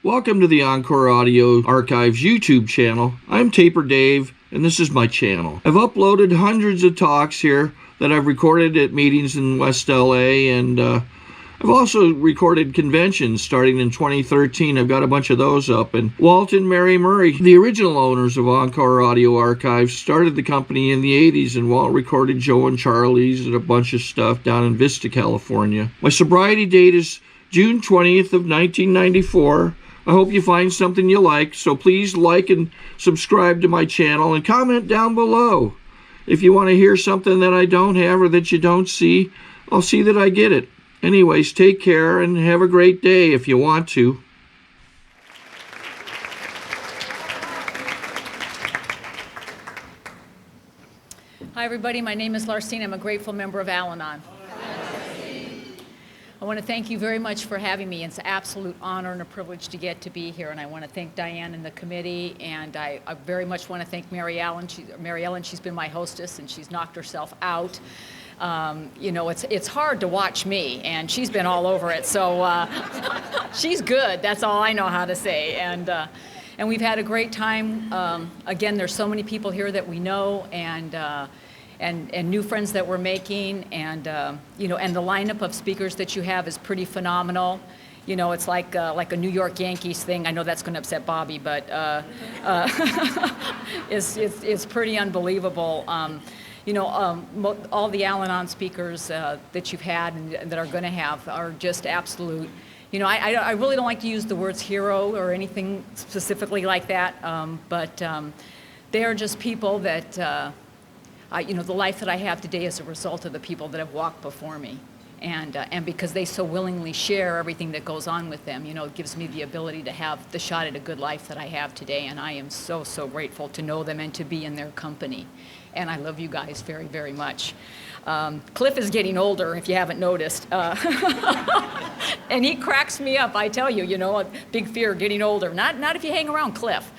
Welcome to the Encore Audio Archives YouTube channel. I'm Taper Dave, and this is my channel. I've uploaded hundreds of talks here that I've recorded at meetings in West LA, and I've also recorded conventions starting in 2013. I've got a bunch of those up. And Walt and Mary Murray, the original owners of Encore Audio Archives, started the company in the 80s, and Walt recorded Joe and Charlie's and a bunch of stuff down in Vista, California. My sobriety date is June 20th of 1994. I hope you find something you like, so please like and subscribe to my channel and comment down below. If you want to hear something that I don't have or that you don't see, I'll see that I get it. Anyways, take care and have a great day if you want to. Hi everybody, my name is LARCINE. I'm a grateful member of Al-Anon. I want to thank you very much for having me. It's an absolute honor and a privilege to get to be here, and I want to thank Diane and the committee, and I very much want to thank Mary Ellen. She's been my hostess, and she's knocked herself out. You know, it's hard to watch me, and she's been all over it, so she's good. That's all I know how to say, and we've had a great time. Again, there's so many people here that we know, and new friends that we're making, and you know, and the lineup of speakers that you have is pretty phenomenal. You know, it's like a New York Yankees thing. I know that's going to upset Bobby, but it's pretty unbelievable. You know, all the Al-Anon speakers that you've had and that are going to have are just absolute. You know, I really don't like to use the words hero or anything specifically like that, but they are just people that. You know, the life that I have today is a result of the people that have walked before me. And because they so willingly share everything that goes on with them, you know, it gives me the ability to have the shot at a good life that I have today. And I am so, so grateful to know them and to be in their company. And I love you guys very, very much. Cliff is getting older, if you haven't noticed. And he cracks me up, I tell you, you know, a big fear getting older. Not if you hang around Cliff.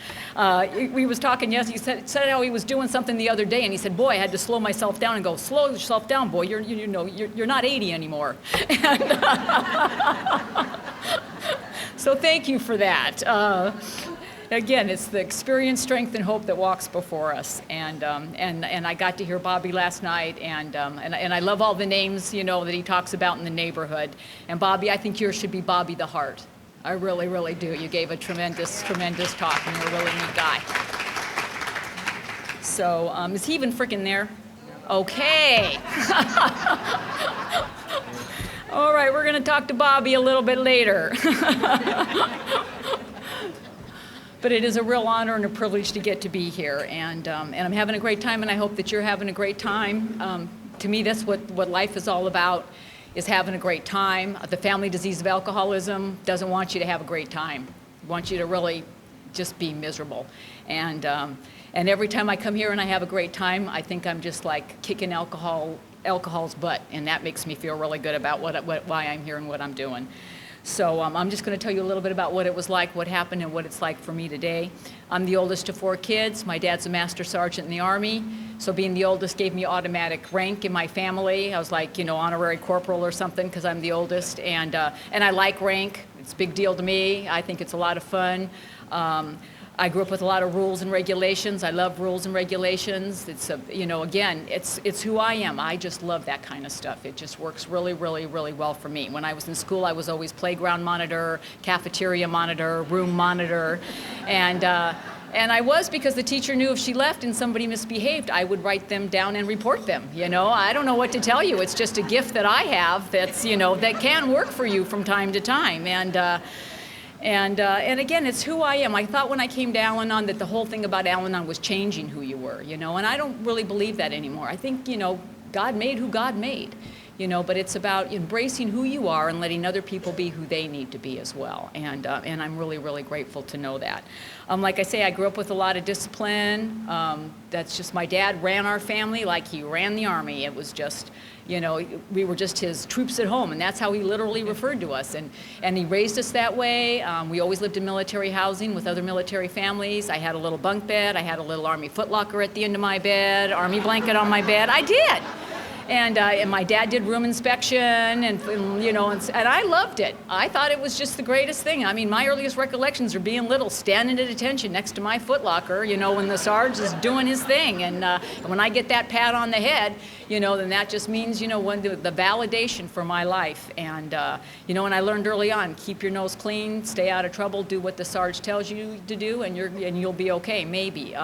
We was talking, yes, he said how he was doing something the other day, and he said, boy, I had to slow myself down and go, slow yourself down, boy, you're not 80 anymore. So thank you for that. Again, it's the experience, strength, and hope that walks before us. And I got to hear Bobby last night, and I love all the names, you know, that he talks about in the neighborhood. And Bobby, I think yours should be Bobby the Heart. I really, really do. You gave a tremendous, tremendous talk, and you're a really neat guy. So, is he even freaking there? Okay. All right, we're going to talk to Bobby a little bit later. But it is a real honor and a privilege to get to be here, and I'm having a great time, and I hope that you're having a great time. To me, that's what life is all about, is having a great time. The family disease of alcoholism doesn't want you to have a great time. It wants you to really just be miserable. And every time I come here and I have a great time, I think I'm just like kicking alcohol's butt, and that makes me feel really good about why I'm here and what I'm doing. So I'm just going to tell you a little bit about what it was like, what happened, and what it's like for me today. I'm the oldest of 4 kids. My dad's a master sergeant in the Army, so being the oldest gave me automatic rank in my family. I was like, you know, honorary corporal or something because I'm the oldest, and I like rank. It's a big deal to me. I think it's a lot of fun. I grew up with a lot of rules and regulations. I love rules and regulations. It's you know, again, it's who I am. I just love that kind of stuff. It just works really, really, really well for me. When I was in school, I was always playground monitor, cafeteria monitor, room monitor, and I was, because the teacher knew if she left and somebody misbehaved, I would write them down and report them. You know, I don't know what to tell you. It's just a gift that I have that's, you know, that can work for you from time to time. And again, it's who I am. I thought when I came to Al-Anon that the whole thing about Al-Anon was changing who you were, you know, and I don't really believe that anymore. I think, you know, God made who God made, you know, but it's about embracing who you are and letting other people be who they need to be as well. And I'm really, really grateful to know that. Like I say, I grew up with a lot of discipline. That's just, my dad ran our family like he ran the Army. It was just, you know, we were just his troops at home, and that's how he literally referred to us. And he raised us that way. We always lived in military housing with other military families. I had a little bunk bed. I had a little Army footlocker at the end of my bed, Army blanket on my bed. I did. And my dad did room inspection, and you know, and I loved it. I thought it was just the greatest thing. I mean, my earliest recollections are being little, standing at attention next to my footlocker, you know, when the Sarge is doing his thing. And when I get that pat on the head, you know, then that just means, you know, when the validation for my life. And, you know, and I learned early on, keep your nose clean, stay out of trouble, do what the Sarge tells you to do, and you'll be okay, maybe.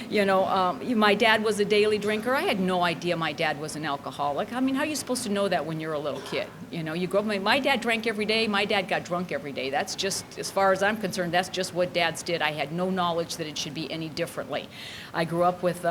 You know, my dad was a daily drinker. I had no idea my dad was an alcoholic. I mean, how are you supposed to know that when you're a little kid? You know, you grow up, my dad drank every day, my dad got drunk every day. That's just, as far as I'm concerned, that's just what dads did. I had no knowledge that it should be any differently. I grew up with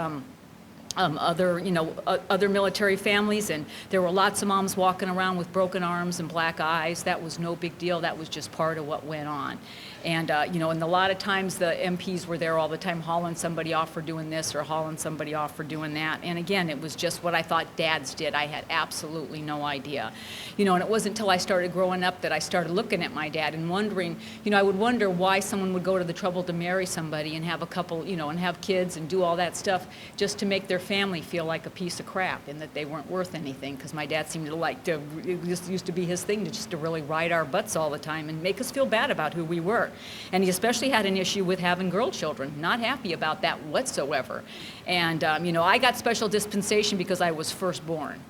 other military families, and there were lots of moms walking around with broken arms and black eyes. That was no big deal. That was just part of what went on. And, you know, and a lot of times the MPs were there all the time hauling somebody off for doing this or hauling somebody off for doing that. And again, it was just what I thought dads did. I had absolutely no idea. You know, and it wasn't until I started growing up that I started looking at my dad and wondering, you know, I would wonder why someone would go to the trouble to marry somebody and have a couple, you know, and have kids and do all that stuff just to make their family feel like a piece of crap and that they weren't worth anything. Because my dad seemed to like to, it just used to be his thing to just to really ride our butts all the time and make us feel bad about who we were. And he especially had an issue with having girl children, not happy about that whatsoever. And, you know, I got special dispensation because I was firstborn.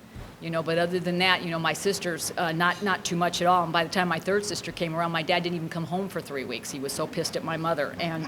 You know, but other than that, you know, my sisters, not too much at all. And by the time my third sister came around, my dad didn't even come home for 3 weeks. He was so pissed at my mother. And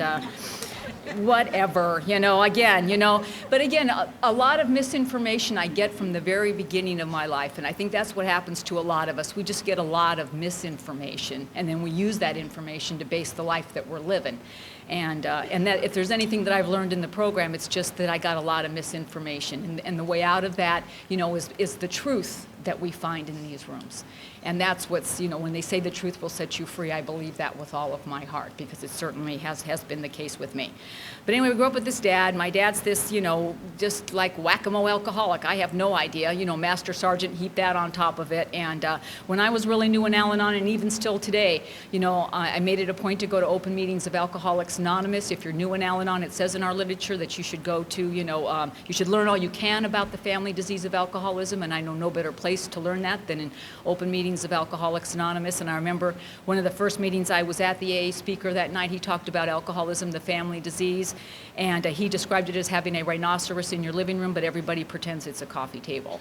whatever, you know, again, you know. But again, a lot of misinformation I get from the very beginning of my life. And I think that's what happens to a lot of us. We just get a lot of misinformation. And then we use that information to base the life that we're living. And that if there's anything that I've learned in the program, it's just that I got a lot of misinformation. And the way out of that, you know, is the truth that we find in these rooms. And that's what's, you know, when they say the truth will set you free, I believe that with all of my heart, because it certainly has been the case with me. But anyway, we grew up with this dad. My dad's this, you know, just like whack-a-mole alcoholic. I have no idea, you know, Master Sergeant, heap that on top of it. And when I was really new in Al-Anon, and even still today, you know, I made it a point to go to open meetings of Alcoholics Anonymous. If you're new in Al-Anon, it says in our literature that you should go to, you know, you should learn all you can about the family disease of alcoholism, and I know no better place to learn that than in open meetings of Alcoholics Anonymous. And I remember one of the first meetings I was at, the AA speaker that night, he talked about alcoholism, the family disease, and he described it as having a rhinoceros in your living room, but everybody pretends it's a coffee table.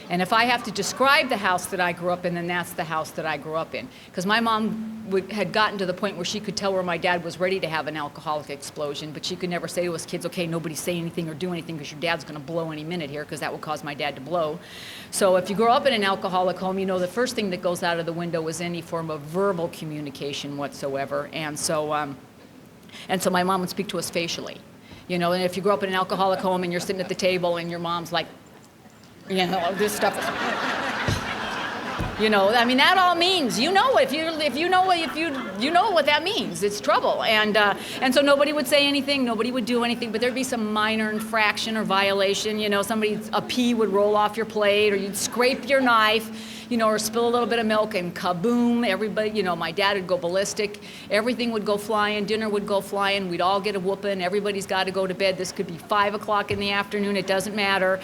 And if I have to describe the house that I grew up in, then that's the house that I grew up in. Because my mom had gotten to the point where she could tell where my dad was ready to have an alcoholic explosion, but she could never say to us kids, okay, nobody say anything or do anything because your dad's going to blow any minute here, because that would cause my dad to blow. So if you grow up in an alcoholic home, you know the first thing that goes out of the window is any form of verbal communication whatsoever. And so my mom would speak to us facially. You know, and if you grow up in an alcoholic home and you're sitting at the table and your mom's like, you know, this stuff. You know, I mean, that all means, you know, you know what that means. It's trouble. And so nobody would say anything, nobody would do anything, but there'd be some minor infraction or violation. You know, a pea would roll off your plate, or you'd scrape your knife, you know, or spill a little bit of milk, and kaboom, everybody, you know, my dad would go ballistic. Everything would go flying, dinner would go flying, we'd all get a whooping, everybody's got to go to bed. This could be 5 o'clock in the afternoon, it doesn't matter.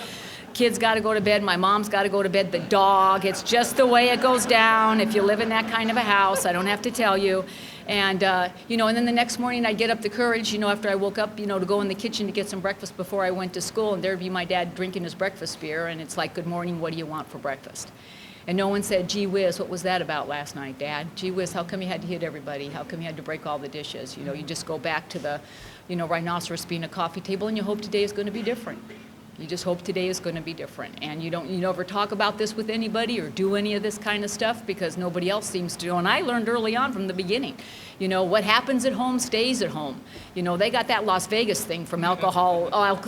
Kids got to go to bed, my mom's got to go to bed, the dog, it's just the way it goes down if you live in that kind of a house, I don't have to tell you. And, you know, and then the next morning I'd get up the courage, you know, after I woke up, you know, to go in the kitchen to get some breakfast before I went to school, and there'd be my dad drinking his breakfast beer, and it's like, good morning, what do you want for breakfast? And no one said, gee whiz, what was that about last night, Dad? Gee whiz, how come you had to hit everybody? How come you had to break all the dishes? You know, you just go back to the, you know, rhinoceros being a coffee table, and you hope today is going to be different. You just hope today is going to be different. And you never talk about this with anybody or do any of this kind of stuff because nobody else seems to. And I learned early on from the beginning, you know, what happens at home stays at home. You know, they got that Las Vegas thing from alcohol.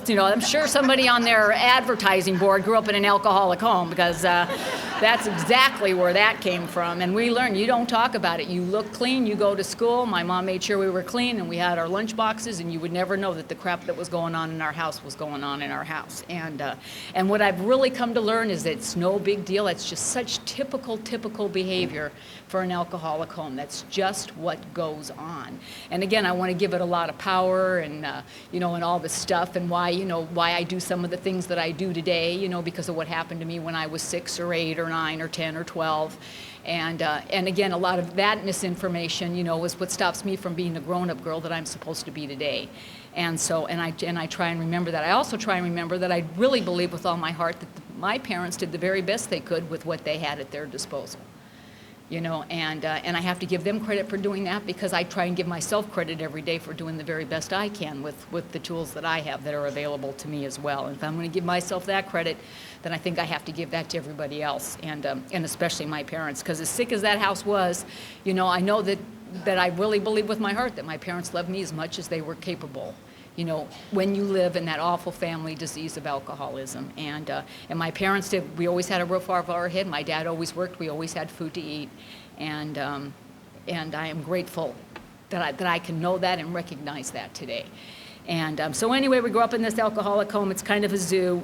You know, I'm sure somebody on their advertising board grew up in an alcoholic home, because that's exactly where that came from. And we learned, you don't talk about it. You look clean, you go to school. My mom made sure we were clean, and we had our lunch boxes, and you would never know that the crap that was going on in our house was going on in our house. And what I've really come to learn is that it's no big deal. It's just such typical behavior for an alcoholic home. That's just what goes on. And again, I want to give it a lot of power and, you know, and all this stuff, and why, you know, why I do some of the things that I do today, you know, because of what happened to me when I was 6 or 8 or 9 or 10 or 12. And again, a lot of that misinformation, you know, is what stops me from being the grown-up girl that I'm supposed to be today. And so, and I try and remember that. I also try and remember that I really believe with all my heart that my parents did the very best they could with what they had at their disposal. You know, and I have to give them credit for doing that, because I try and give myself credit every day for doing the very best I can with the tools that I have that are available to me as well. And if I'm going to give myself that credit, then I think I have to give that to everybody else, and especially my parents, because as sick as that house was, you know, I know that I really believe with my heart that my parents loved me as much as they were capable. You know, when you live in that awful family disease of alcoholism. And my parents did, we always had a roof over our head. My dad always worked. We always had food to eat. And I am grateful that I can know that and recognize that today. And so anyway, we grew up in this alcoholic home. It's kind of a zoo.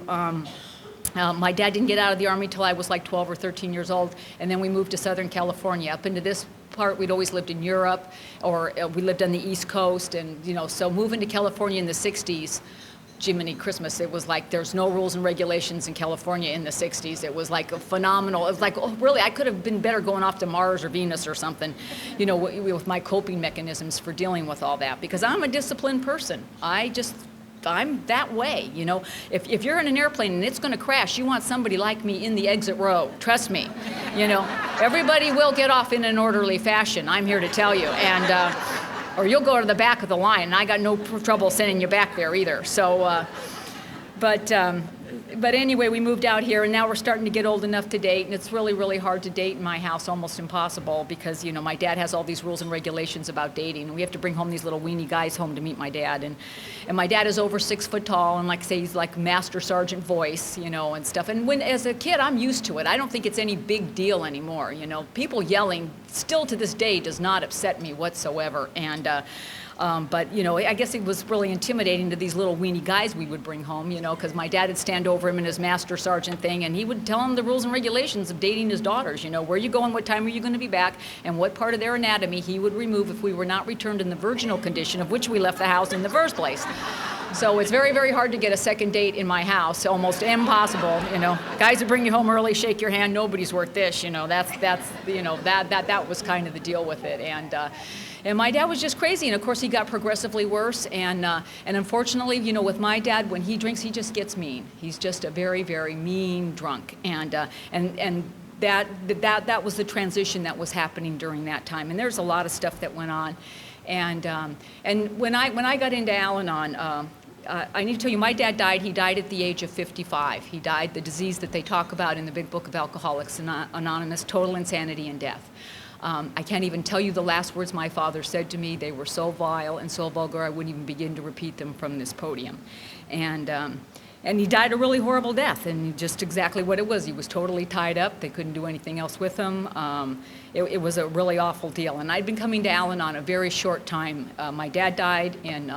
My dad didn't get out of the Army till I was like 12 or 13 years old, and then we moved to Southern California. Up into this part, we'd always lived in Europe, or we lived on the East Coast, and you know, so moving to California in the 60s, Jiminy Christmas, it was like there's no rules and regulations in California in the 60s. It was like a phenomenal, it was like, oh really, I could have been better going off to Mars or Venus or something, you know, with my coping mechanisms for dealing with all that, because I'm a disciplined person. I'm that way, you know. If you're in an airplane and it's going to crash, you want somebody like me in the exit row. Trust me, you know. Everybody will get off in an orderly fashion, I'm here to tell you. And or you'll go to the back of the line, and I got no trouble sending you back there either. So, but anyway, we moved out here, and now we're starting to get old enough to date, and it's really, really hard to date in my house, almost impossible, because, you know, my dad has all these rules and regulations about dating, and we have to bring home these little weenie guys home to meet my dad, and my dad is over 6 foot tall, and like I say, he's like Master Sergeant voice, you know, and stuff, and when, as a kid, I'm used to it. I don't think it's any big deal anymore, you know. People yelling, still to this day, does not upset me whatsoever, and but, you know, I guess it was really intimidating to these little weenie guys we would bring home, you know, because my dad would stand over him in his Master Sergeant thing, and he would tell him the rules and regulations of dating his daughters, you know, where you going, what time are you going to be back, and what part of their anatomy he would remove if we were not returned in the virginal condition of which we left the house in the first place. So it's very, very hard to get a second date in my house, almost impossible, you know. Guys that bring you home early, shake your hand, nobody's worth this, you know, that's you know, that was kind of the deal with it. And my dad was just crazy, and of course he got progressively worse, and unfortunately, you know, with my dad, when he drinks, he just gets mean. He's just a very, very mean drunk, and that was the transition that was happening during that time, and there's a lot of stuff that went on, and when I got into Al-Anon, I need to tell you, my dad died. He died at the age of 55. He died the disease that they talk about in the Big Book of Alcoholics Anonymous, total insanity and death. I can't even tell you the last words my father said to me. They were so vile and so vulgar, I wouldn't even begin to repeat them from this podium. And he died a really horrible death, and just exactly what it was. He was totally tied up. They couldn't do anything else with him. It was a really awful deal. And I'd been coming to Al-Anon a very short time. My dad died in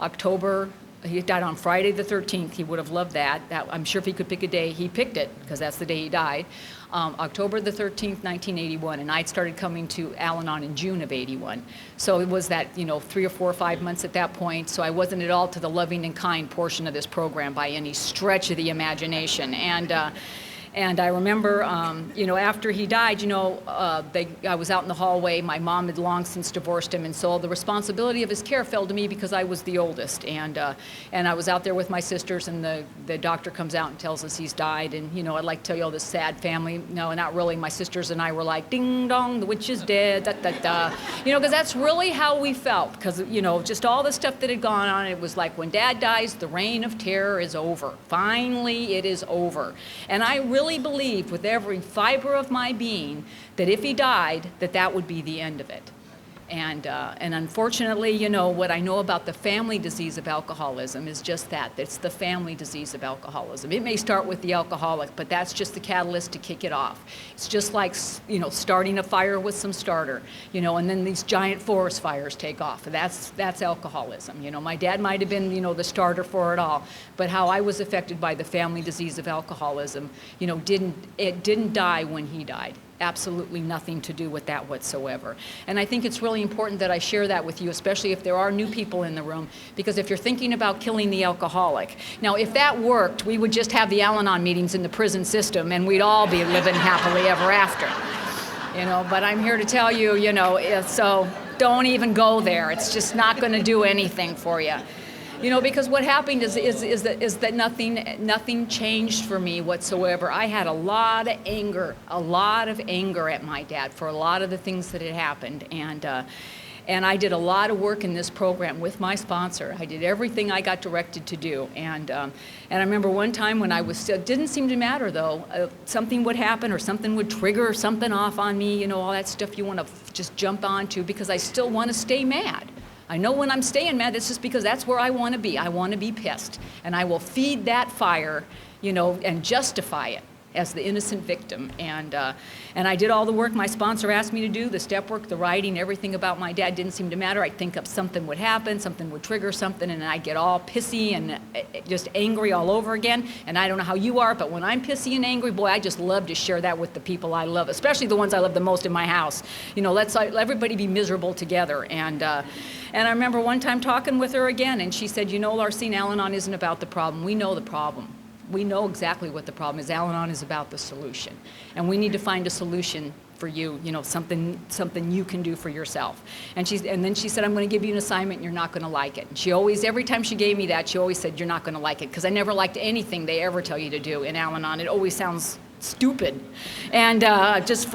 October. He died on Friday the 13th. He would have loved that. I'm sure if he could pick a day, he picked it, because that's the day he died. October the 13th, 1981, and I'd started coming to Al-Anon in June of 81. So it was that, you know, 3 or 4 or 5 months at that point, so I wasn't at all to the loving and kind portion of this program by any stretch of the imagination. And I remember, you know, after he died, you know, I was out in the hallway. My mom had long since divorced him, and so the responsibility of his care fell to me because I was the oldest. And I was out there with my sisters, and the doctor comes out and tells us he's died. And, you know, I'd like to tell you all this sad family. No, not really. My sisters and I were like, ding dong, the witch is dead, da da da. You know, because that's really how we felt. Because, you know, just all the stuff that had gone on, it was like when Dad dies, the reign of terror is over. Finally, it is over. And I really believed with every fiber of my being that if he died, that would be the end of it. And unfortunately, you know, what I know about the family disease of alcoholism is just that. It's the family disease of alcoholism. It may start with the alcoholic, but that's just the catalyst to kick it off. It's just like, you know, starting a fire with some starter, you know, and then these giant forest fires take off. That's alcoholism. You know, my dad might have been, you know, the starter for it all, but how I was affected by the family disease of alcoholism, you know, it didn't die when he died. absolutely nothing to do with that whatsoever. And I think it's really important that I share that with you, especially if there are new people in the room, because if you're thinking about killing the alcoholic. Now, if that worked, we would just have the Al-Anon meetings in the prison system and we'd all be living happily ever after. But I'm here to tell you, so don't even go there. It's just not going to do anything for you. Because what happened is that nothing changed for me whatsoever. I had a lot of anger at my dad for a lot of the things that had happened, and I did a lot of work in this program with my sponsor. I did everything I got directed to do, and I remember one time when it didn't seem to matter though. Something would happen or something would trigger something off on me. All that stuff you want to just jump onto because I still want to stay mad. I know when I'm staying mad, it's just because that's where I want to be. I want to be pissed. And I will feed that fire, and justify it as the innocent victim. And I did all the work my sponsor asked me to do, the step work, the writing, everything about my dad didn't seem to matter. I'd think up something would happen, something would trigger something, and I'd get all pissy and just angry all over again. And I don't know how you are, but when I'm pissy and angry, boy, I just love to share that with the people I love, especially the ones I love the most in my house. Let's let everybody be miserable together. And I remember one time talking with her again, and she said, LARCINE, Al-Anon isn't about the problem. We know the problem. We know exactly what the problem is. Al-Anon is about the solution. And we need to find a solution for you, something you can do for yourself. And then she said, I'm going to give you an assignment and you're not going to like it. And she always, every time she gave me that, she always said, you're not going to like it. Because I never liked anything they ever tell you to do in Al-Anon. It always sounds stupid. And it just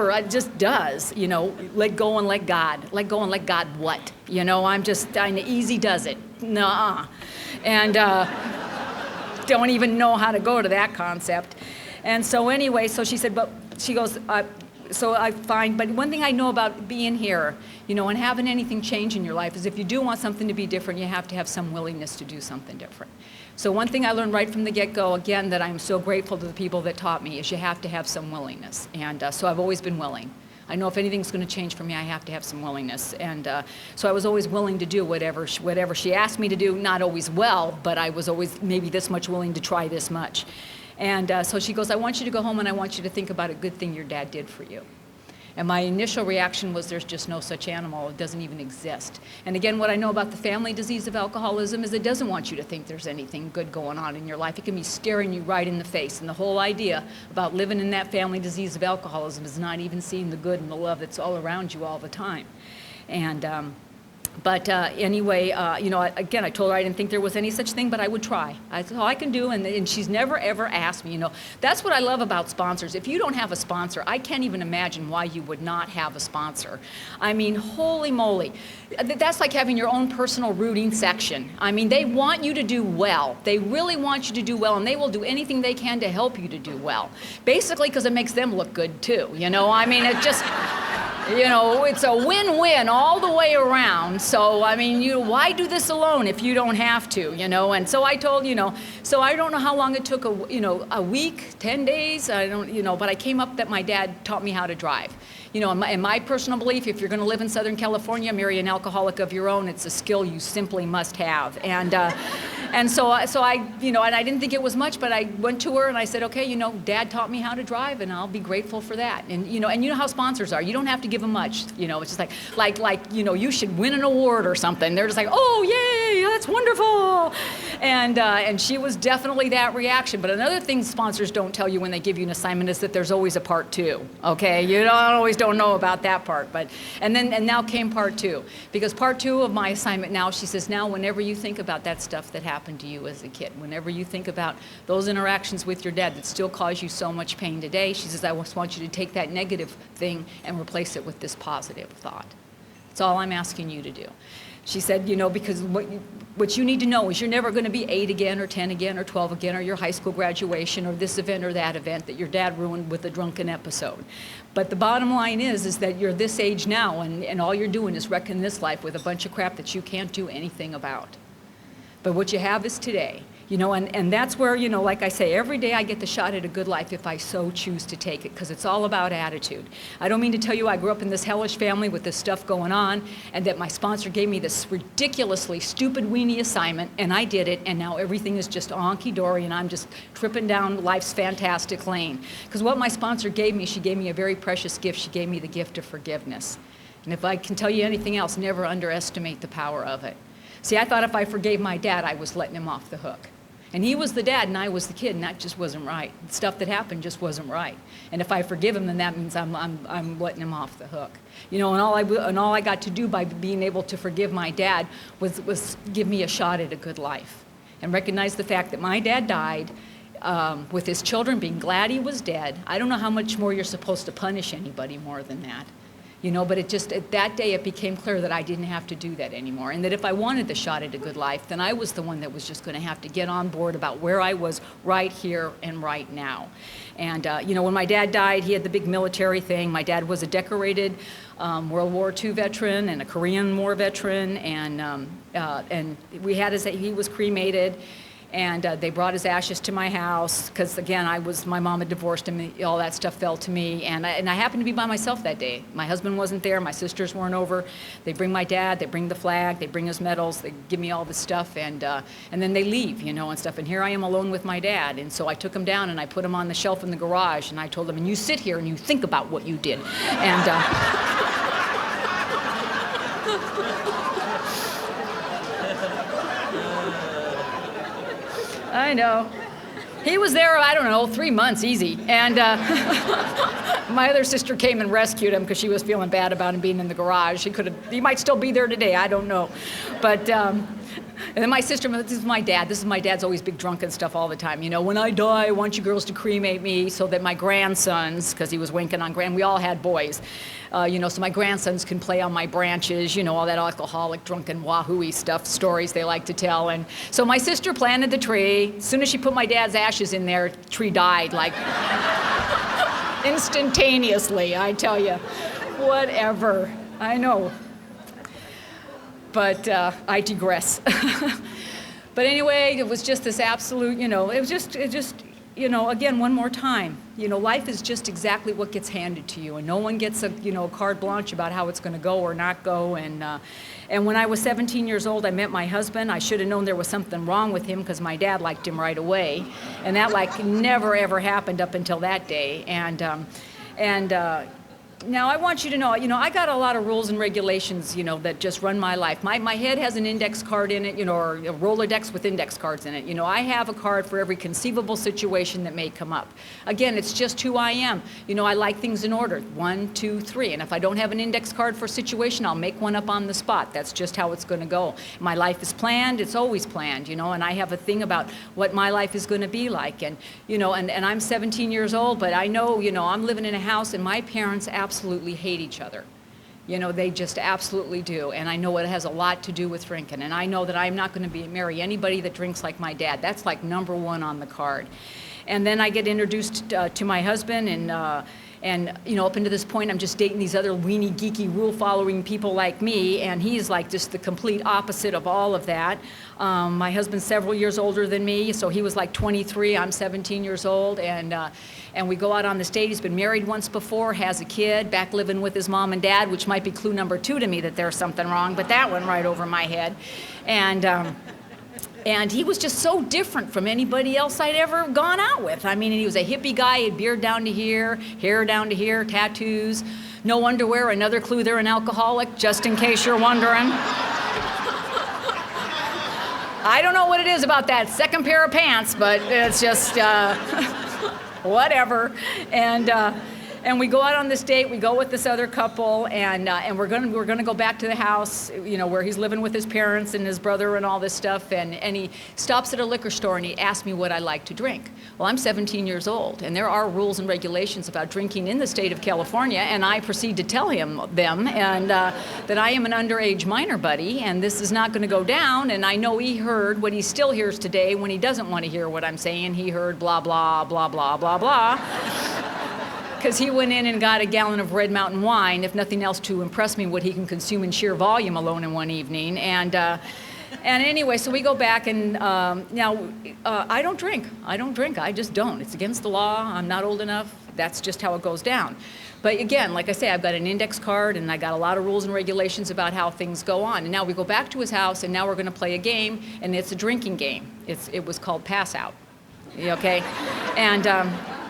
does, let go and let God. Let go and let God what? I'm easy does it. Nuh-uh. And don't even know how to go to that concept. And so anyway, so she said, but she goes, so I find, but one thing I know about being here, and having anything change in your life is if you do want something to be different, you have to have some willingness to do something different. So one thing I learned right from the get-go, again, that I'm so grateful to the people that taught me, is you have to have some willingness. And so I've always been willing. I know if anything's going to change for me, I have to have some willingness. And so I was always willing to do whatever she asked me to do, not always well, but I was always maybe this much willing to try this much. And so she goes, I want you to go home and I want you to think about a good thing your dad did for you. And my initial reaction was there's just no such animal. It doesn't even exist. And again, what I know about the family disease of alcoholism is it doesn't want you to think there's anything good going on in your life. It can be staring you right in the face. And the whole idea about living in that family disease of alcoholism is not even seeing the good and the love that's all around you all the time. And anyway, again, I told her I didn't think there was any such thing, but I would try. That's all I can do, and she's never, ever asked me, That's what I love about sponsors. If you don't have a sponsor, I can't even imagine why you would not have a sponsor. I mean, holy moly. That's like having your own personal rooting section. I mean, they want you to do well. They really want you to do well, and they will do anything they can to help you to do well. Basically, because it makes them look good, too. I mean, it just... it's a win-win all the way around. So, I mean, why do this alone if you don't have to, And so I told, so I don't know how long it took, a week, 10 days, I don't, but I came up that my dad taught me how to drive. In my personal belief, if you're going to live in Southern California, marry an alcoholic of your own, it's a skill you simply must have. And so I, and I didn't think it was much, but I went to her and I said, okay, Dad taught me how to drive, and I'll be grateful for that. And you know how sponsors are. You don't have to give them much. It's just like you should win an award or something. They're just like, oh, yay, that's wonderful. And she was definitely that reaction. But another thing sponsors don't tell you when they give you an assignment is that there's always a part two. Okay, you don't know about that part. And now came part two, because part two of my assignment now, she says, now whenever you think about that stuff that happened to you as a kid, whenever you think about those interactions with your dad that still cause you so much pain today, she says, I just want you to take that negative thing and replace it with this positive thought. That's all I'm asking you to do. She said, because what you need to know is you're never going to be 8 again or 10 again or 12 again or your high school graduation or this event or that event that your dad ruined with a drunken episode. But the bottom line is that you're this age now, and all you're doing is wrecking this life with a bunch of crap that you can't do anything about. But what you have is today. You know, and that's where, you know, like I say, every day I get the shot at a good life if I so choose to take it, because it's all about attitude. I don't mean to tell you I grew up in this hellish family with this stuff going on, and that my sponsor gave me this ridiculously stupid weenie assignment, and I did it, and now everything is just honky-dory, and I'm just tripping down life's fantastic lane. Because what my sponsor gave me, she gave me a very precious gift. She gave me the gift of forgiveness. And if I can tell you anything else, never underestimate the power of it. See, I thought if I forgave my dad, I was letting him off the hook. And he was the dad and I was the kid, and that just wasn't right. The stuff that happened just wasn't right. And if I forgive him, then that means I'm letting him off the hook. You know, and all I got to do by being able to forgive my dad was give me a shot at a good life. And recognize the fact that my dad died with his children being glad he was dead. I don't know how much more you're supposed to punish anybody more than that. You know, but that day it became clear that I didn't have to do that anymore, and that if I wanted the shot at a good life, then I was the one that was just going to have to get on board about where I was right here and right now. And, you know, when my dad died, he had the big military thing. My dad was a decorated World War II veteran and a Korean War veteran, and we had he was cremated. And they brought his ashes to my house because, again, my mom had divorced him, all that stuff fell to me. And I happened to be by myself that day. My husband wasn't there, my sisters weren't over. They bring my dad, they bring the flag, they bring his medals, they give me all this stuff, and then they leave, you know, and stuff. And here I am alone with my dad. And so I took him down and I put him on the shelf in the garage, and I told him, and you sit here and you think about what you did. And I know. He was there, I don't know, 3 months, easy. And my other sister came and rescued him because she was feeling bad about him being in the garage. He might still be there today, I don't know. But, and then my sister, this is my dad. This is my dad's always big drunk and stuff all the time. You know, when I die, I want you girls to cremate me so that my grandsons, because he was winking on we all had boys, you know, so my grandsons can play on my branches, you know, all that alcoholic, drunken, wahoo-y stuff, stories they like to tell. And so my sister planted the tree. As soon as she put my dad's ashes in there, the tree died, like instantaneously, I tell you. Whatever, I know. But I digress. But anyway, it was just this absolute, you know, it just, you know, again, one more time, you know, life is just exactly what gets handed to you, and no one gets a, you know, carte blanche about how it's going to go or not go. And when I was 17 years old, I met my husband. I should have known there was something wrong with him because my dad liked him right away, and that like never ever happened up until that day. Now, I want you to know, you know, I got a lot of rules and regulations, you know, that just run my life. My head has an index card in it, you know, or a Rolodex with index cards in it. You know, I have a card for every conceivable situation that may come up. Again, it's just who I am. You know, I like things in order, 1, 2, 3. And if I don't have an index card for a situation, I'll make one up on the spot. That's just how it's going to go. My life is planned. It's always planned, you know, and I have a thing about what my life is going to be like. And, you know, and I'm 17 years old, but I know, you know, I'm living in a house and my parents absolutely hate each other. You know, they just absolutely do. And I know it has a lot to do with drinking. And I know that I'm not going to marry anybody that drinks like my dad. That's like #1 on the card. And then I get introduced to my husband, and you know, up until this point, I'm just dating these other weenie, geeky, rule-following people like me, and he's like just the complete opposite of all of that. My husband's several years older than me, so he was like 23, I'm 17 years old, and we go out on this date. He's been married once before, has a kid, back living with his mom and dad, which might be clue number 2 to me that there's something wrong, but that went right over my head. And he was just so different from anybody else I'd ever gone out with. I mean, he was a hippie guy, he had beard down to here, hair down to here, tattoos, no underwear, another clue they're an alcoholic, just in case you're wondering. I don't know what it is about that second pair of pants, but it's just whatever. And we go out on this date. We go with this other couple, and we're gonna go back to the house, you know, where he's living with his parents and his brother and all this stuff. And he stops at a liquor store and he asks me what I like to drink. Well, I'm 17 years old, and there are rules and regulations about drinking in the state of California. And I proceed to tell him that I am an underage minor buddy, and this is not going to go down. And I know he heard what he still hears today when he doesn't want to hear what I'm saying. He heard blah blah blah blah blah blah. Because he went in and got a gallon of Red Mountain wine, if nothing else, to impress me what he can consume in sheer volume alone in one evening. And And anyway, so we go back, and now I don't drink. I don't drink. I just don't. It's against the law. I'm not old enough. That's just how it goes down. But again, like I say, I've got an index card, and I got a lot of rules and regulations about how things go on. And now we go back to his house, and now we're going to play a game, and it's a drinking game. It was called Pass Out. Okay? And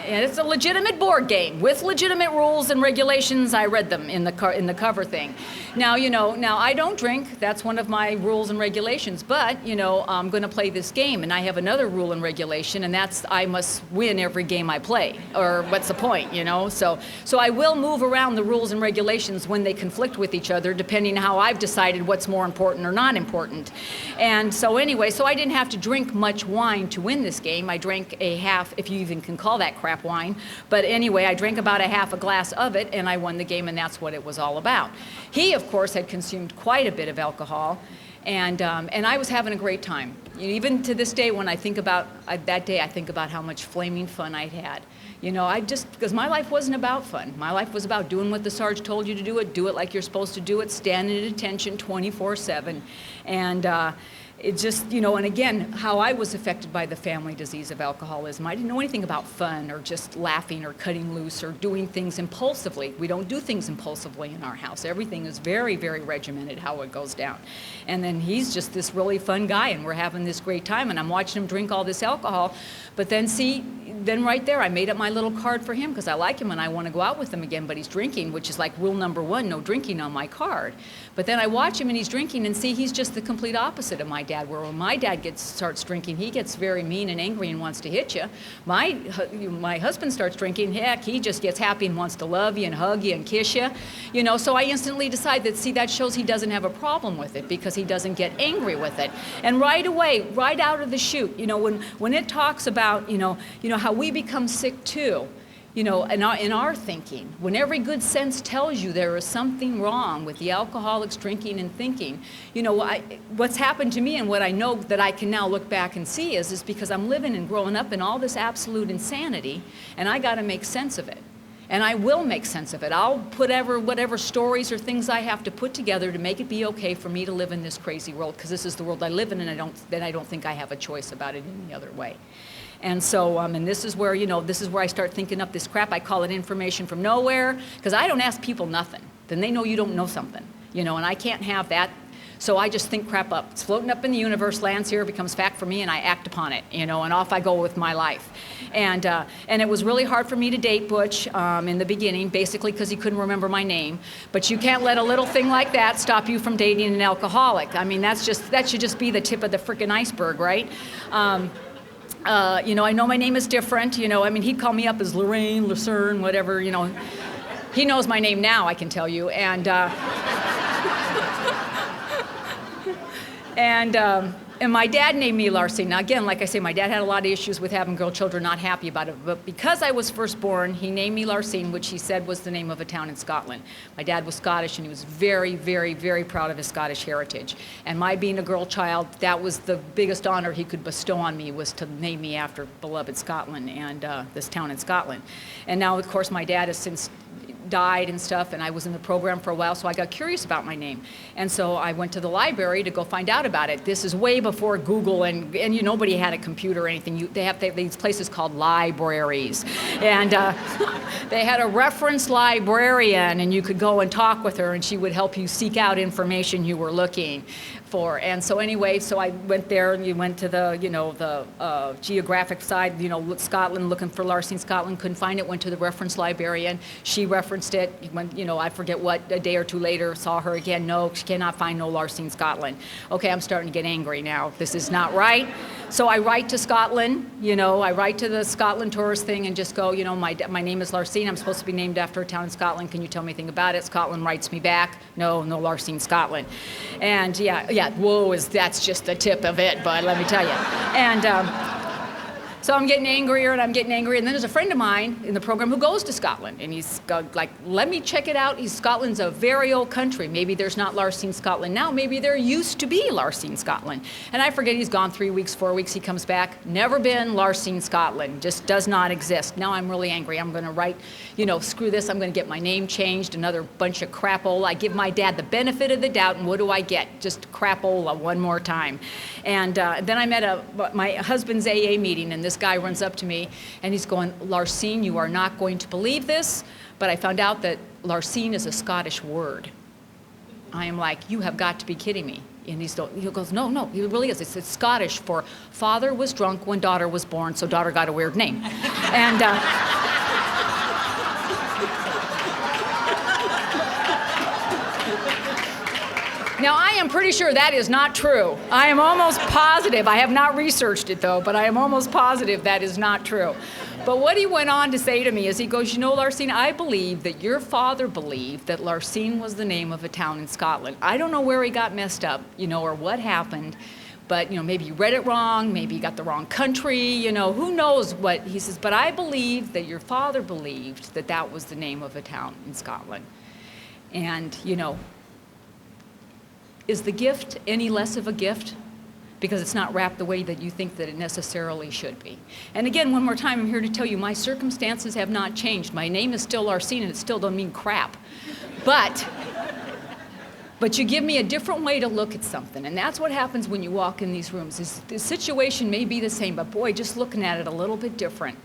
it's a legitimate board game with legitimate rules and regulations. I read them in the cover thing. Now, now I don't drink. That's one of my rules and regulations. But, I'm going to play this game, and I have another rule and regulation, and that's I must win every game I play. Or what's the point, So I will move around the rules and regulations when they conflict with each other, depending on how I've decided what's more important or not important. And so anyway, so I didn't have to drink much wine to win this game. I drank a half, if you even can call that crap wine. But anyway, I drank about a half a glass of it, and I won the game, and that's what it was all about. He, of course, had consumed quite a bit of alcohol, and I was having a great time. Even to this day, when I think about that day, I think about how much flaming fun I'd had. Because my life wasn't about fun. My life was about doing what the Sarge told you to do it like you're supposed to do it, standing at attention 24/7. And it just, and again, how I was affected by the family disease of alcoholism. I didn't know anything about fun or just laughing or cutting loose or doing things impulsively. We don't do things impulsively in our house. Everything is very, very regimented how it goes down. And then he's just this really fun guy, and we're having this great time, and I'm watching him drink all this alcohol. But then then right there, I made up my little card for him because I like him and I want to go out with him again, but he's drinking, which is like rule number 1, no drinking on my card. But then I watch him and he's drinking, and see, he's just the complete opposite of my dad, where when my dad starts drinking, he gets very mean and angry and wants to hit you. My husband starts drinking, heck, he just gets happy and wants to love you and hug you and kiss you. So I instantly decide that, see, that shows he doesn't have a problem with it because he doesn't get angry with it. And right away, right out of the chute, when it talks about, how we become sick too, in our thinking, when every good sense tells you there is something wrong with the alcoholics drinking and thinking, what's happened to me and what I know that I can now look back and see is because I'm living and growing up in all this absolute insanity, and I got to make sense of it. And I will make sense of it. I'll put whatever stories or things I have to put together to make it be okay for me to live in this crazy world, because this is the world I live in, and I don't think I have a choice about it any other way. And so, and this is where, I start thinking up this crap. I call it information from nowhere, because I don't ask people nothing. Then they know you don't know something, and I can't have that. So I just think crap up. It's floating up in the universe, lands here, becomes fact for me, and I act upon it, and off I go with my life. And it was really hard for me to date Butch in the beginning, basically because he couldn't remember my name. But you can't let a little thing like that stop you from dating an alcoholic. I mean, that should just be the tip of the frickin' iceberg, right? I know my name is different, he'd call me up as Lorraine, Lucerne, whatever, He knows my name now, I can tell you, and my dad named me LARCINE. Now again, like I say, my dad had a lot of issues with having girl children, not happy about it. But because I was first born, he named me LARCINE, which he said was the name of a town in Scotland. My dad was Scottish, and he was very, very, very proud of his Scottish heritage. And my being a girl child, that was the biggest honor he could bestow on me, was to name me after beloved Scotland and this town in Scotland. And now, of course, my dad has since died and stuff, and I was in the program for a while, so I got curious about my name. And so I went to the library to go find out about it. This is way before Google, and nobody had a computer or anything. They have these places called libraries. And they had a reference librarian, and you could go and talk with her, and she would help you seek out information you were looking for. And so anyway, so I went there, and you went to the, the geographic side, Scotland, looking for LARCINE Scotland, couldn't find it, went to the reference librarian. She referenced it, went, I forget what, a day or two later, saw her again, no, she cannot find no LARCINE Scotland. Okay, I'm starting to get angry now. This is not right. So I write to Scotland, I write to the Scotland tourist thing and just go, my name is LARCINE, I'm supposed to be named after a town in Scotland, can you tell me anything about it? Scotland writes me back, no LARCINE Scotland. And that's just the tip of it, bud, let me tell you. So I'm getting angrier and I'm getting angrier. And then there's a friend of mine in the program who goes to Scotland. And he's like, let me check it out. Scotland's a very old country. Maybe there's not LARCINE Scotland now. Maybe there used to be LARCINE Scotland. And I forget, he's gone 3 weeks, 4 weeks. He comes back. Never been LARCINE Scotland. Just does not exist. Now I'm really angry. I'm going to write, screw this. I'm going to get my name changed. Another bunch of crapola. I give my dad the benefit of the doubt. And what do I get? Just crapola one more time. And then I'm at my husband's AA meeting. And this guy runs up to me and he's going, LARCINE, you are not going to believe this, but I found out that LARCINE is a Scottish word. I am like, you have got to be kidding me. And he goes, no, it really is. It's Scottish for father was drunk when daughter was born, so daughter got a weird name. And now, I am pretty sure that is not true. I am almost positive. I have not researched it, though, but I am almost positive that is not true. But what he went on to say to me is he goes, LARCINE, I believe that your father believed that LARCINE was the name of a town in Scotland. I don't know where he got messed up, or what happened. But, maybe you read it wrong, maybe you got the wrong country, who knows what. He says, but I believe that your father believed that that was the name of a town in Scotland. And, is the gift any less of a gift? Because it's not wrapped the way that you think that it necessarily should be. And again, one more time, I'm here to tell you my circumstances have not changed. My name is still LARCINE and it still don't mean crap. But you give me a different way to look at something. And that's what happens when you walk in these rooms. The situation may be the same, but boy, just looking at it a little bit different.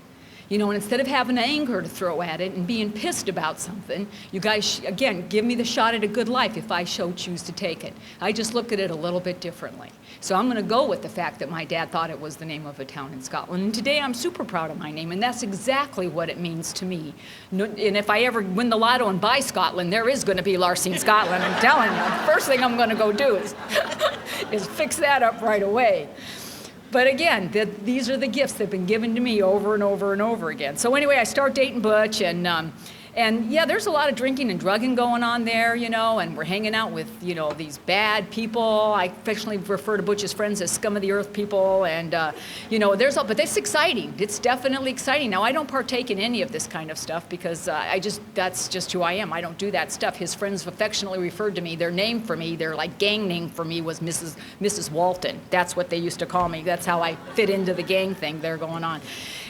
And instead of having anger to throw at it and being pissed about something, you guys, again, give me the shot at a good life if I choose to take it. I just look at it a little bit differently. So I'm going to go with the fact that my dad thought it was the name of a town in Scotland. And today I'm super proud of my name, and that's exactly what it means to me. And if I ever win the lotto and buy Scotland, there is going to be LARCINE Scotland. I'm telling you, the first thing I'm going to go do is fix that up right away. But again, these are the gifts that have been given to me over and over and over again. So anyway, I start dating Butch, and yeah, there's a lot of drinking and drugging going on there, and we're hanging out with, these bad people. I affectionately refer to Butch's friends as scum of the earth people, and, but it's exciting. It's definitely exciting. Now, I don't partake in any of this kind of stuff because that's just who I am. I don't do that stuff. His friends affectionately referred to me, their name for me, their gang name for me was Mrs. Walton. That's what they used to call me. That's how I fit into the gang thing there going on.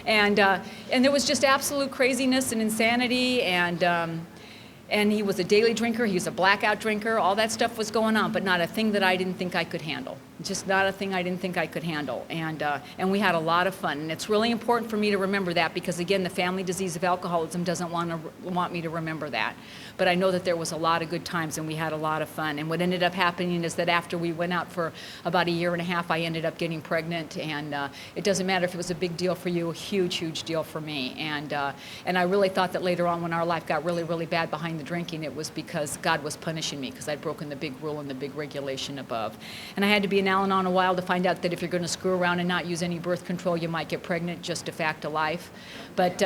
And there was just absolute craziness and insanity, and he was a daily drinker, he was a blackout drinker, all that stuff was going on, but not a thing that I didn't think I could handle. Just not a thing I didn't think I could handle. And we had a lot of fun. And it's really important for me to remember that because, again, the family disease of alcoholism doesn't want me to remember that. But I know that there was a lot of good times and we had a lot of fun. And what ended up happening is that after we went out for about 1.5 years, I ended up getting pregnant. And it doesn't matter if it was a big deal for you, a huge, huge deal for me. And I really thought that later on when our life got really, really bad behind the drinking, it was because God was punishing me because I'd broken the big rule and the big regulation above. And I had to be an Al-Anon a while to find out that if you're going to screw around and not use any birth control, you might get pregnant, just a fact of life. But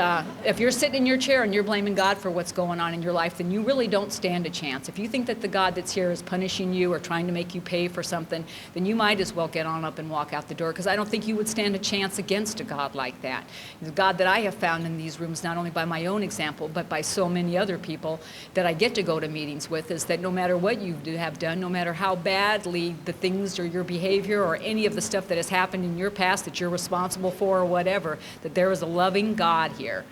if you're sitting in your chair and you're blaming God for what's going on in your life, then you really don't stand a chance. If you think that the God that's here is punishing you or trying to make you pay for something, then you might as well get on up and walk out the door, because I don't think you would stand a chance against a God like that. The God that I have found in these rooms, not only by my own example, but by so many other people that I get to go to meetings with, is that no matter what you have done, no matter how badly the things or your behavior or any of the stuff that has happened in your past that you're responsible for or whatever, that there is a loving God here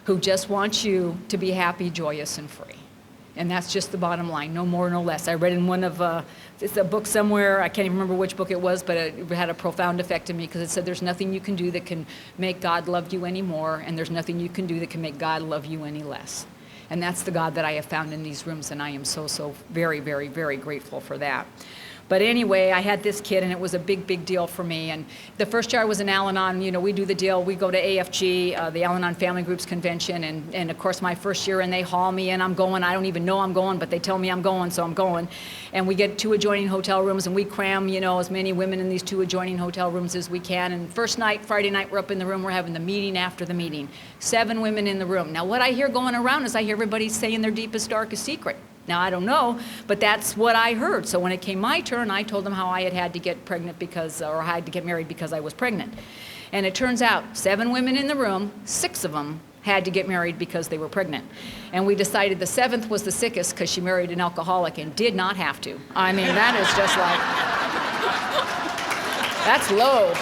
who just wants you to be happy, joyous, and free. And that's just the bottom line, no more, no less. I read in one of, it's a book somewhere, I can't even remember which book it was, but it had a profound effect on me because it said there's nothing you can do that can make God love you anymore, and there's nothing you can do that can make God love you any less. And that's the God that I have found in these rooms, and I am so, so very, very, very grateful for that. But anyway, I had this kid, and it was a big, big deal for me. And the first year I was in Al-Anon, you know, we do the deal. We go to AFG, the Al-Anon Family Groups Convention, and of course my first year, and they haul me in. I'm going. I don't even know I'm going, but they tell me I'm going, so I'm going. And we get 2 adjoining hotel rooms, and we cram, you know, as many women in these 2 adjoining hotel rooms as we can. And first night, Friday night, we're up in the room. We're having the meeting after the meeting. 7 women in the room. Now, what I hear going around is I hear everybody saying their deepest, darkest secret. Now, I don't know, but that's what I heard. So when it came my turn, I told them how I had to get pregnant or had to get married because I was pregnant. And it turns out 7 women in the room, 6 of them had to get married because they were pregnant. And we decided the 7th was the sickest because she married an alcoholic and did not have to. I mean, that is just like, that's low.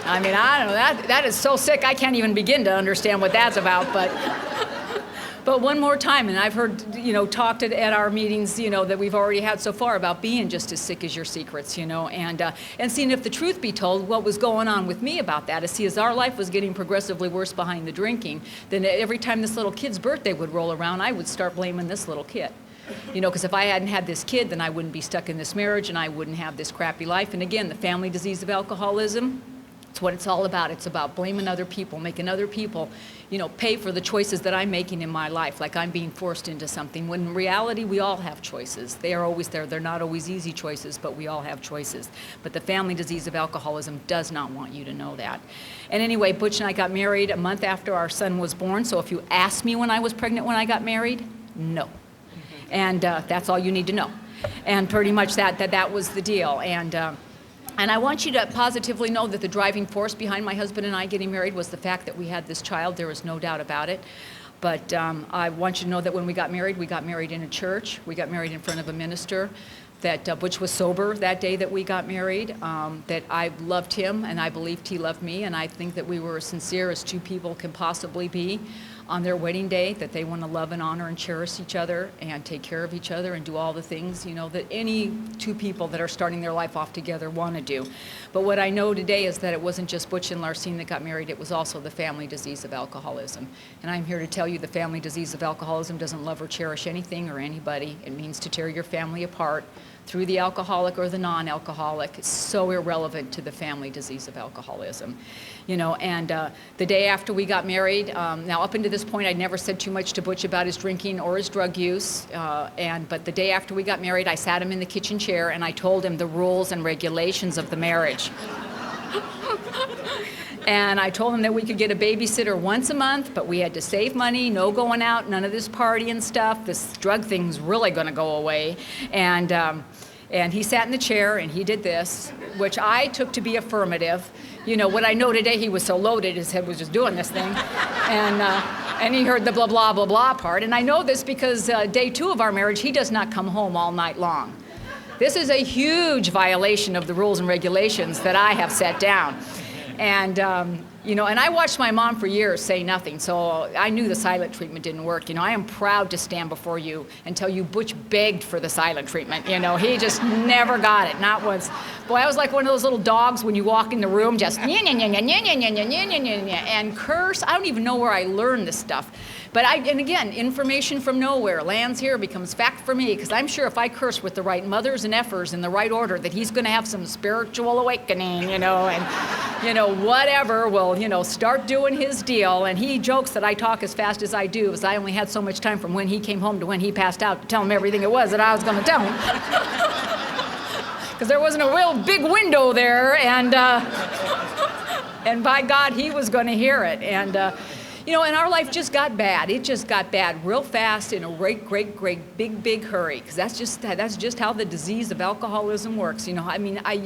I mean, I don't know, that is so sick, I can't even begin to understand what that's about, but one more time, and I've heard, talked at our meetings, that we've already had so far about being just as sick as your secrets, and seeing if the truth be told, what was going on with me about that is, as our life was getting progressively worse behind the drinking, then every time this little kid's birthday would roll around, I would start blaming this little kid. Because if I hadn't had this kid, then I wouldn't be stuck in this marriage, and I wouldn't have this crappy life. And again, the family disease of alcoholism, it's what it's all about. It's about blaming other people, making other people, pay for the choices that I'm making in my life, like I'm being forced into something, when in reality, we all have choices. They are always there. They're not always easy choices, but we all have choices. But the family disease of alcoholism does not want you to know that. And anyway, Butch and I got married a month after our son was born, so if you ask me when I was pregnant when I got married, no. And that's all you need to know. And pretty much that was the deal. And I want you to positively know that the driving force behind my husband and I getting married was the fact that we had this child. There was no doubt about it. But I want you to know that when we got married in a church. We got married in front of a minister. That Butch was sober that day that we got married. That I loved him and I believed he loved me. And I think that we were as sincere as 2 people can possibly be on their wedding day, that they want to love and honor and cherish each other and take care of each other and do all the things, that any 2 people that are starting their life off together want to do. But what I know today is that it wasn't just Butch and LARCINE that got married, it was also the family disease of alcoholism. And I'm here to tell you the family disease of alcoholism doesn't love or cherish anything or anybody. It means to tear your family apart through the alcoholic or the non-alcoholic. It's so irrelevant to the family disease of alcoholism. And the day after we got married, now up until this point I'd never said too much to Butch about his drinking or his drug use, but the day after we got married I sat him in the kitchen chair and I told him the rules and regulations of the marriage. And I told him that we could get a babysitter once a month, but we had to save money, no going out, none of this partying stuff. This drug thing's really going to go away. And he sat in the chair and he did this, which I took to be affirmative. What I know today, he was so loaded, his head was just doing this thing. And he heard the blah, blah, blah, blah part. And I know this because day 2 of our marriage, he does not come home all night long. This is a huge violation of the rules and regulations that I have set down. And, and I watched my mom for years say nothing, so I knew the silent treatment didn't work. I am proud to stand before you and tell you Butch begged for the silent treatment. He just never got it, not once. Boy, I was like one of those little dogs when you walk in the room, just and curse. I don't even know where I learned this stuff. But and again, information from nowhere lands here, becomes fact for me, because I'm sure if I curse with the right mothers and effers in the right order, that he's going to have some spiritual awakening, and, whatever will, start doing his deal. And he jokes that I talk as fast as I do, because I only had so much time from when he came home to when he passed out to tell him everything it was that I was going to tell him. Because there wasn't a real big window there, and by God, he was going to hear it. And and our life just got bad. It just got bad real fast in a great, big hurry. Because that's just how the disease of alcoholism works. You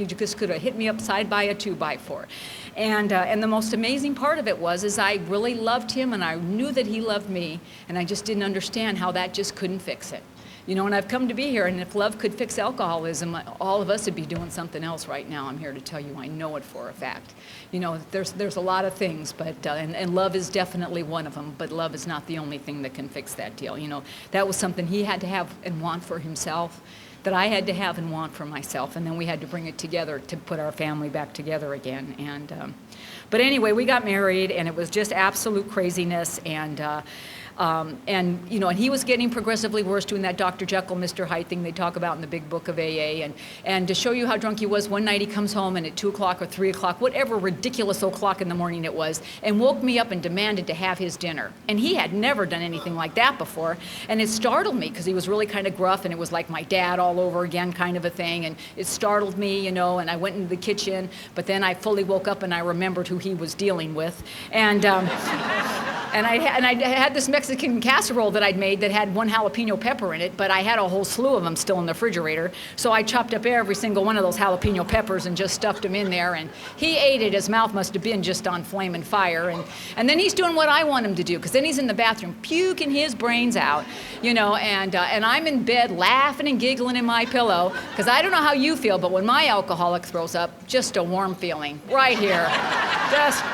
just could have hit me upside by a 2x4. And the most amazing part of it is I really loved him, and I knew that he loved me, and I just didn't understand how that just couldn't fix it. And I've come to be here, and if love could fix alcoholism, all of us would be doing something else right now. I'm here to tell you I know it for a fact. There's a lot of things, but and love is definitely one of them, but love is not the only thing that can fix that deal. That was something he had to have and want for himself, that I had to have and want for myself, and then we had to bring it together to put our family back together again. But anyway, we got married, and it was just absolute craziness, and he was getting progressively worse, doing that Dr. Jekyll, Mr. Hyde thing they talk about in the big book of AA. And to show you how drunk he was, one night he comes home and at 2 o'clock or 3 o'clock, whatever ridiculous o'clock in the morning it was, and woke me up and demanded to have his dinner. And he had never done anything like that before. And it startled me because he was really kind of gruff, and it was like my dad all over again kind of a thing. And it startled me, and I went into the kitchen, but then I fully woke up and I remembered who he was dealing with. And And I had this Mexican casserole that I'd made that had 1 jalapeno pepper in it, but I had a whole slew of them still in the refrigerator. So I chopped up every single one of those jalapeno peppers and just stuffed them in there. And he ate it. His mouth must have been just on flame and fire. And then he's doing what I want him to do, because then he's in the bathroom puking his brains out, you know, and I'm in bed laughing and giggling in my pillow, because I don't know how you feel, but when my alcoholic throws up, just a warm feeling right here. Just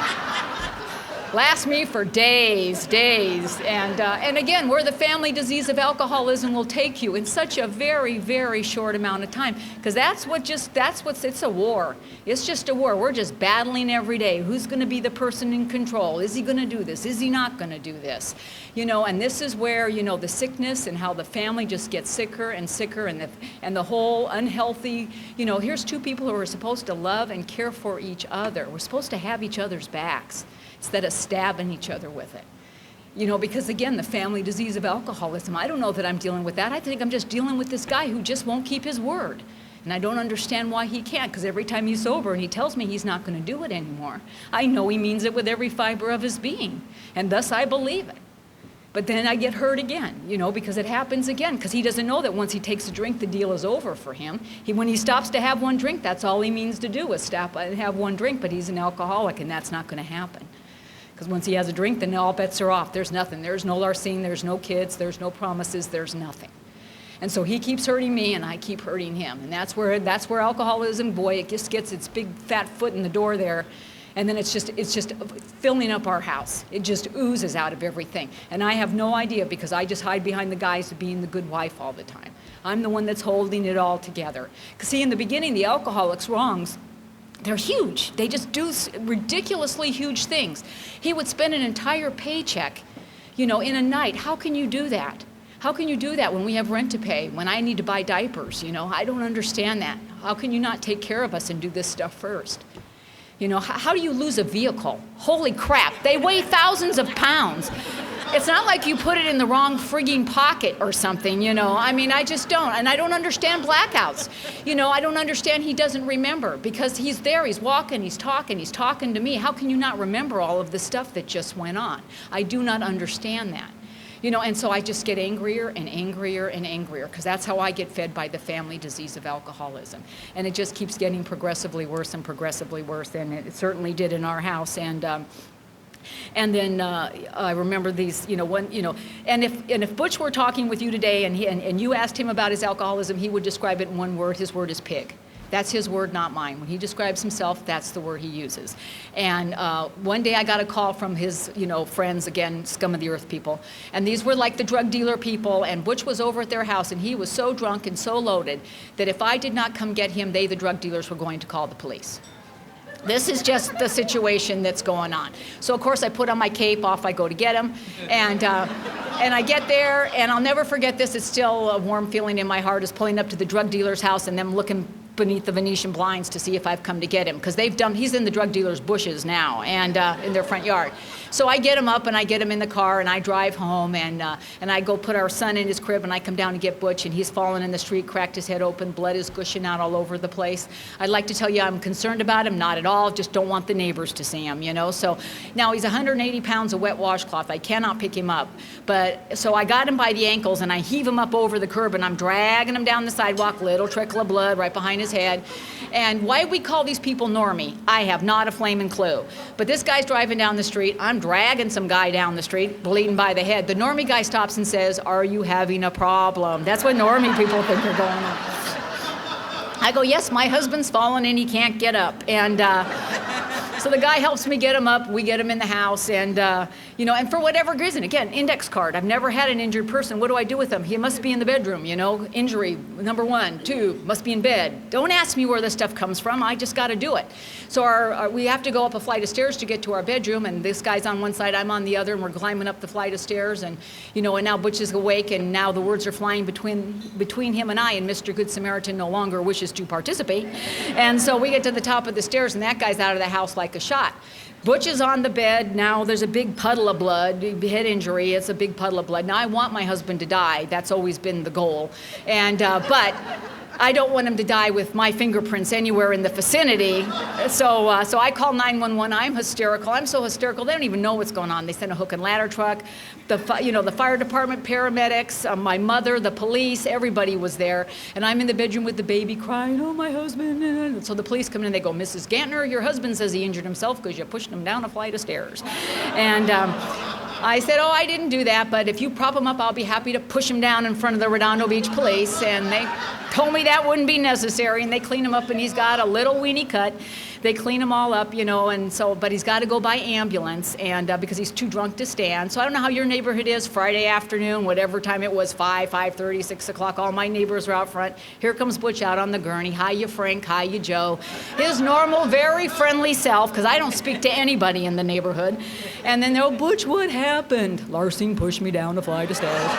lasts me for days. And again, where the family disease of alcoholism will take you in such a very, very short amount of time, because it's a war. It's just a war. We're just battling every day. Who's going to be the person in control? Is he going to do this? Is he not going to do this? You know, and this is where, you know, the sickness and how the family just gets sicker and sicker, and the whole unhealthy, you know, here's two people who are supposed to love and care for each other. We're supposed to have each other's backs instead of stabbing each other with it. You know, because again, the family disease of alcoholism, I don't know that I'm dealing with that. I think I'm just dealing with this guy who just won't keep his word. And I don't understand why he can't, because every time he's sober and he tells me he's not going to do it anymore, I know he means it with every fiber of his being, and thus I believe it. But then I get hurt again, you know, because it happens again, because he doesn't know that once he takes a drink, the deal is over for him. When he stops to have one drink, that's all he means to do is stop and have one drink, but he's an alcoholic, and that's not going to happen. Because once he has a drink, then all bets are off. There's nothing. There's no LARCINE, there's no kids, there's no promises, there's nothing. And so he keeps hurting me, and I keep hurting him. And that's where alcoholism, boy, it just gets its big fat foot in the door there. And then it's just filling up our house. It just oozes out of everything. And I have no idea, because I just hide behind the guise of being the good wife all the time. I'm the one that's holding it all together. Because see, in the beginning, the alcoholic's wrongs, they're huge. They just do ridiculously huge things. He would spend an entire paycheck, you know, in a night. How can you do that? How can you do that when we have rent to pay, when I need to buy diapers? You know, I don't understand that. How can you not take care of us and do this stuff first? You know, how do you lose a vehicle? Holy crap, they weigh thousands of pounds. It's not like you put it in the wrong frigging pocket or something, you know. I mean, I just don't. And I don't understand blackouts. You know, I don't understand he doesn't remember, because he's there, he's walking, he's talking to me. How can you not remember all of the stuff that just went on? I do not understand that. You know, and so I just get angrier and angrier and angrier, because that's how I get fed by the family disease of alcoholism. And it just keeps getting progressively worse and progressively worse, and it certainly did in our house. And then I remember these, you know, and if Butch were talking with you today and you asked him about his alcoholism, he would describe it in one word. His word is pig. That's his word, not mine. When he describes himself, that's the word he uses. And one day I got a call from his, you know, friends, again, scum of the earth people. And these were like the drug dealer people, and Butch was over at their house, and he was so drunk and so loaded that if I did not come get him, they, the drug dealers, were going to call the police. This is just the situation that's going on. So of course I put on my cape, off I go to get him, and I get there, and I'll never forget this. It's still a warm feeling in my heart, is pulling up to the drug dealer's house and them looking beneath the Venetian blinds to see if I've come to get him, because he's in the drug dealer's bushes now, and in their front yard. So I get him up, and I get him in the car, and I drive home, and I go put our son in his crib, and I come down to get Butch, and he's fallen in the street, cracked his head open, blood is gushing out all over the place. I'd like to tell you I'm concerned about him, not at all, just don't want the neighbors to see him, you know. So now he's 180 pounds of wet washcloth. I cannot pick him up. So I got him by the ankles, and I heave him up over the curb, and I'm dragging him down the sidewalk, little trickle of blood right behind his head. And why we call these people normie, I have not a flaming clue. But this guy's driving down the street. I'm dragging some guy down the street, bleeding by the head. The normie guy stops and says, "Are you having a problem?" That's what normie people think are going on. I go, "Yes, my husband's fallen and he can't get up." And so the guy helps me get him up. We get him in the house, and you know, and for whatever reason, again, index card. I've never had an injured person. What do I do with him? He must be in the bedroom, you know. Injury, number 1. 2, must be in bed. Don't ask me where this stuff comes from. I just got to do it. So we have to go up a flight of stairs to get to our bedroom, and this guy's on one side, I'm on the other, and we're climbing up the flight of stairs, and you know, and now Butch is awake, and now the words are flying between him and I, and Mr. Good Samaritan no longer wishes to participate. And so we get to the top of the stairs, and that guy's out of the house like a shot. Butch is on the bed. Now there's a big puddle of blood, head injury, it's a big puddle of blood. Now I want my husband to die. That's always been the goal. And, but I don't want him to die with my fingerprints anywhere in the vicinity. So I call 911. I'm hysterical. I'm so hysterical, they don't even know what's going on. They send a hook and ladder truck. The fire department, paramedics, my mother, the police, everybody was there. And I'm in the bedroom with the baby crying, oh, my husband. And so the police come in and they go, Mrs. Gantner, your husband says he injured himself because you pushed him down a flight of stairs. And I said, oh, I didn't do that, but if you prop him up, I'll be happy to push him down in front of the Redondo Beach police. And they told me that wouldn't be necessary, and they clean him up, and he's got a little weenie cut. They clean him all up, and so, but he's got to go by ambulance, and because he's too drunk to stand. So I don't know how your neighborhood is, Friday afternoon, whatever time it was, 5:30, 6 o'clock, all my neighbors are out front. Here comes Butch out on the gurney. Hi, you Frank, hi, you Joe. His normal, very friendly self, because I don't speak to anybody in the neighborhood. And then they'll, Butch, what happened? LARCINE pushed me down a flight of stairs.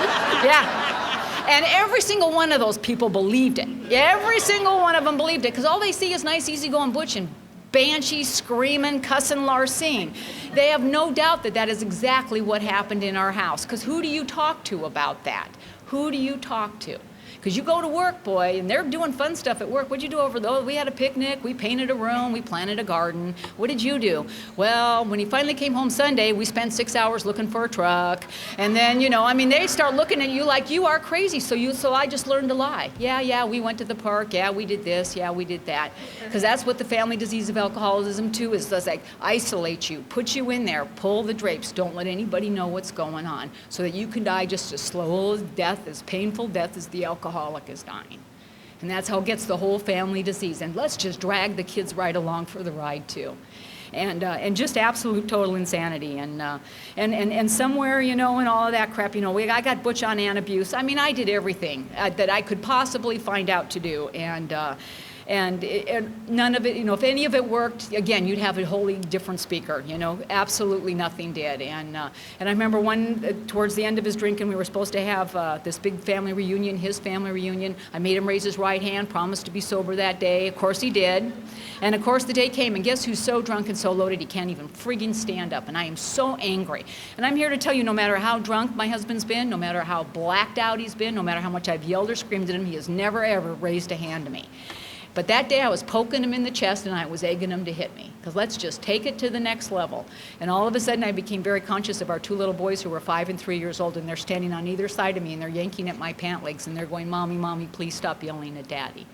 Yeah. And every single one of those people believed it. Every single one of them believed it, because all they see is nice, easygoing Butch and banshee, screaming, cussing LARCINE. They have no doubt that that is exactly what happened in our house, because who do you talk to about that? Who do you talk to? Because you go to work, boy, and they're doing fun stuff at work. What'd you do over there? We had a picnic, we painted a room, we planted a garden. What did you do? Well, when he finally came home Sunday, we spent 6 hours looking for a truck. And then, they start looking at you like you are crazy. So I just learned to lie. Yeah, we went to the park. Yeah, we did this. Yeah, we did that. Because that's what the family disease of alcoholism, too, is just like isolate you, put you in there, pull the drapes, don't let anybody know what's going on, so that you can die just as slow as death, as painful death as the alcoholic is dying. And that's how it gets the whole family disease. And let's just drag the kids right along for the ride too. And just absolute total insanity. And somewhere, and all of that crap, I got Butch on and abuse. I did everything that I could possibly find out to do. And none of it, if any of it worked, again, you'd have a wholly different speaker, absolutely nothing did. And I remember towards the end of his drinking, we were supposed to have this big family reunion, his family reunion. I made him raise his right hand, promised to be sober that day. Of course he did. And of course the day came, and guess who's so drunk and so loaded he can't even friggin' stand up. And I am so angry. And I'm here to tell you, no matter how drunk my husband's been, no matter how blacked out he's been, no matter how much I've yelled or screamed at him, he has never ever raised a hand to me. But that day I was poking him in the chest and I was egging him to hit me, because let's just take it to the next level. And all of a sudden I became very conscious of our two little boys who were 5 and 3 years old, and they're standing on either side of me and they're yanking at my pant legs and they're going, Mommy, Mommy, please stop yelling at Daddy.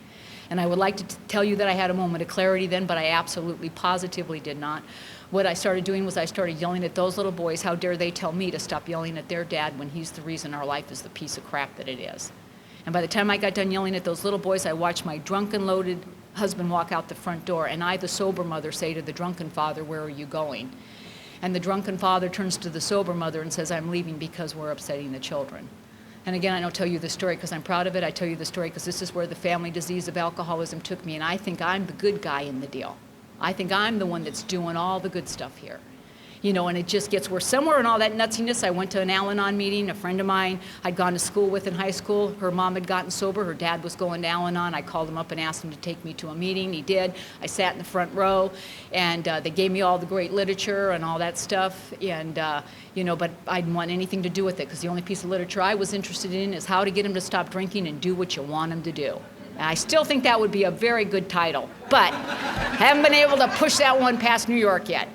And I would like to tell you that I had a moment of clarity then, but I absolutely, positively did not. What I started doing was I started yelling at those little boys. How dare they tell me to stop yelling at their dad when he's the reason our life is the piece of crap that it is. And by the time I got done yelling at those little boys, I watched my drunken, loaded husband walk out the front door, and I, the sober mother, say to the drunken father, where are you going? And the drunken father turns to the sober mother and says, I'm leaving because we're upsetting the children. And again, I don't tell you the story because I'm proud of it. I tell you the story because this is where the family disease of alcoholism took me, and I think I'm the good guy in the deal. I think I'm the one that's doing all the good stuff here. And it just gets worse. Somewhere in all that nutsiness, I went to an Al-Anon meeting. A friend of mine I'd gone to school with in high school, her mom had gotten sober, her dad was going to Al-Anon. I called him up and asked him to take me to a meeting. He did. I sat in the front row, and they gave me all the great literature and all that stuff. And, but I didn't want anything to do with it, because the only piece of literature I was interested in is how to get him to stop drinking and do what you want him to do. And I still think that would be a very good title, but haven't been able to push that one past New York yet.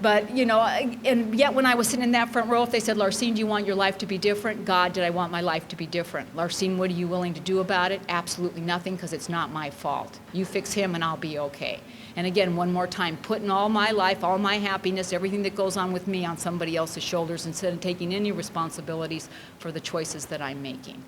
But, and yet when I was sitting in that front row, if they said, LARCINE, do you want your life to be different? God, did I want my life to be different? LARCINE, what are you willing to do about it? Absolutely nothing, because it's not my fault. You fix him and I'll be okay. And again, one more time, putting all my life, all my happiness, everything that goes on with me on somebody else's shoulders instead of taking any responsibilities for the choices that I'm making.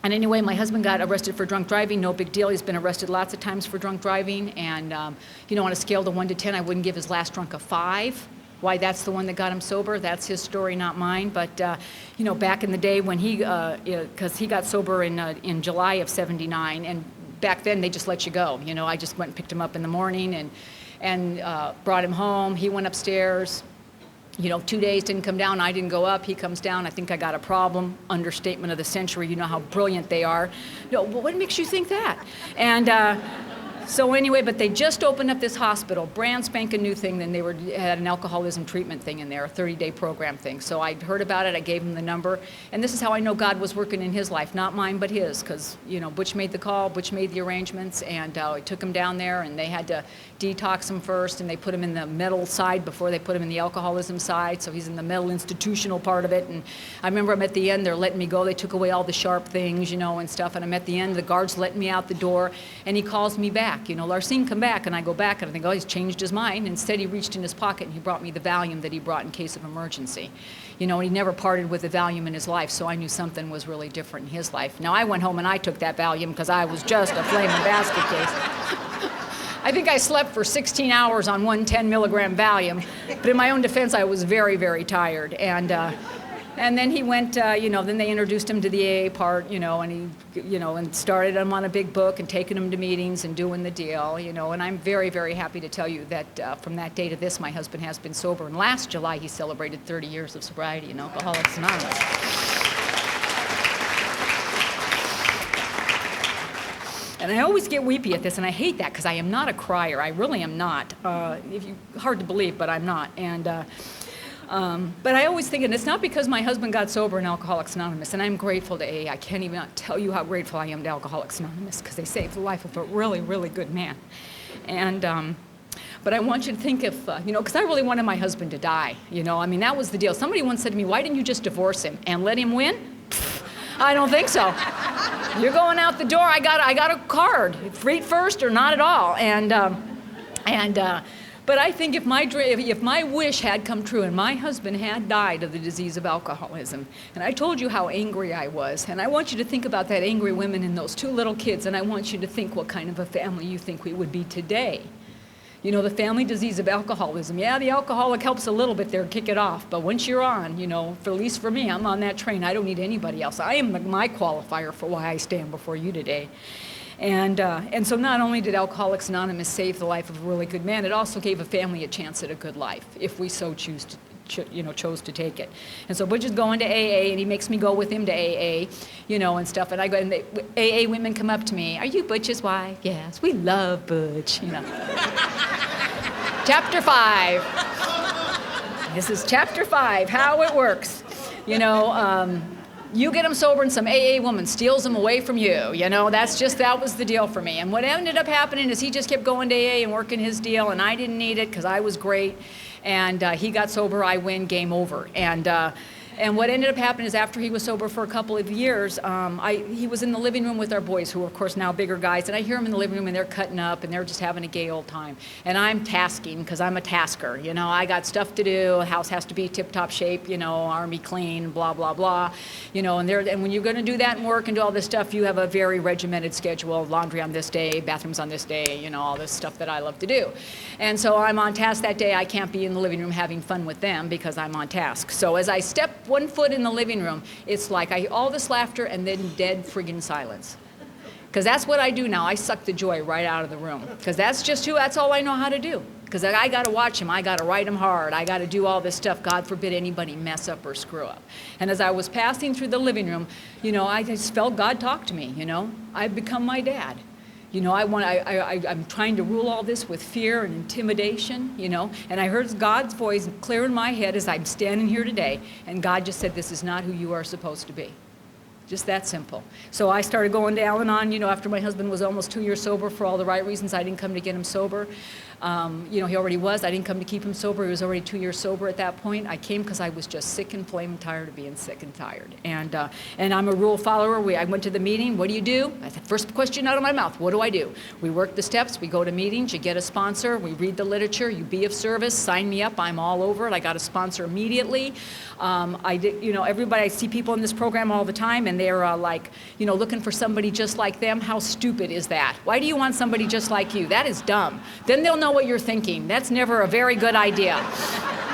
And anyway, my husband got arrested for drunk driving. No big deal. He's been arrested lots of times for drunk driving. And, on a scale of 1 to 10, I wouldn't give his last drunk a 5. Why that's the one that got him sober, that's his story, not mine. But, back in the day when because he got sober in July of '79, and back then they just let you go. I just went and picked him up in the morning and brought him home. He went upstairs. 2 days, didn't come down, I didn't go up, he comes down, I think I got a problem, understatement of the century, you know how brilliant they are. No, well, what makes you think that? And So anyway, but they just opened up this hospital, brand spanking new thing. Then they had an alcoholism treatment thing in there, a 30-day program thing. So I heard about it. I gave him the number, and this is how I know God was working in his life, not mine, but his. Because Butch made the call, Butch made the arrangements, and I took him down there, and they had to detox him first, and they put him in the mental side before they put him in the alcoholism side. So he's in the mental institutional part of it. And I remember I'm at the end, they're letting me go. They took away all the sharp things, and stuff. And I'm at the end, the guard's letting me out the door, and he calls me back. Larcine, come back. And I go back, and I think, oh, he's changed his mind. Instead, he reached in his pocket, and he brought me the Valium that he brought in case of emergency. And he never parted with the Valium in his life, so I knew something was really different in his life. Now, I went home, and I took that Valium because I was just a flaming basket case. I think I slept for 16 hours on one 10-milligram Valium, but in my own defense, I was very, very tired. And then he went, then they introduced him to the AA part, and he, and started him on a big book and taking him to meetings and doing the deal, and I'm very, very happy to tell you that from that day to this, my husband has been sober. And last July, he celebrated 30 years of sobriety in Alcoholics Anonymous. And I always get weepy at this, and I hate that because I am not a crier. I really am not. Hard to believe, but I'm not. But I always think, and it's not because my husband got sober in Alcoholics Anonymous, and I'm grateful to AA. I can't even tell you how grateful I am to Alcoholics Anonymous because they saved the life of a really, really good man. But I want you to think if, because I really wanted my husband to die. That was the deal. Somebody once said to me, why didn't you just divorce him and let him win? I don't think so. You're going out the door. I got a card. Feet first or not at all. But I think if my wish had come true and my husband had died of the disease of alcoholism, and I told you how angry I was, and I want you to think about that angry women and those two little kids, and I want you to think what kind of a family you think we would be today. The family disease of alcoholism. Yeah, the alcoholic helps a little bit there, kick it off. But once you're on, at least for me, I'm on that train. I don't need anybody else. I am my qualifier for why I stand before you today. And so not only did Alcoholics Anonymous save the life of a really good man, it also gave a family a chance at a good life, if we so chose to take it. And so Butch is going to AA, and he makes me go with him to AA, and stuff. And I go, and AA women come up to me, are you Butch's wife? Yes, we love Butch, Chapter 5. This is Chapter 5, how it works. You get him sober and some AA woman steals him away from you. That was the deal for me. And what ended up happening is he just kept going to AA and working his deal, and I didn't need it because I was great. And he got sober, I win, game over. And what ended up happening is after he was sober for a couple of years, he was in the living room with our boys, who are, of course, now bigger guys. And I hear him in the living room, and they're cutting up, and they're just having a gay old time. And I'm tasking, because I'm a tasker. I got stuff to do. The house has to be tip-top shape, army clean, blah, blah, blah. And when you're going to do that and work and do all this stuff, you have a very regimented schedule, laundry on this day, bathrooms on this day, all this stuff that I love to do. And so I'm on task that day. I can't be in the living room having fun with them because I'm on task. So as I step one foot in the living room, it's like all this laughter and then dead friggin' silence. Because that's what I do now. I suck the joy right out of the room. Because that's all I know how to do. Because I got to watch him. I got to write him hard. I got to do all this stuff. God forbid anybody mess up or screw up. And as I was passing through the living room, I just felt God talk to me, I've become my dad. I'm trying to rule all this with fear and intimidation, and I heard God's voice clear in my head as I'm standing here today, and God just said, this is not who you are supposed to be. Just that simple. So I started going to Al-Anon, after my husband was almost 2 years sober for all the right reasons. I didn't come to get him sober. He already was. I didn't come to keep him sober. He was already 2 years sober at that point. I came because I was just sick and flaming tired of being sick and tired. And I'm a rule follower. I went to the meeting. What do you do? I said, first question out of my mouth, what do I do? We work the steps. We go to meetings. You get a sponsor. We read the literature. You be of service. Sign me up. I'm all over it. I got a sponsor immediately. Everybody, I see people in this program all the time, and they're looking for somebody just like them. How stupid is that? Why do you want somebody just like you? That is dumb. Then they'll know what you're thinking. That's never a very good idea.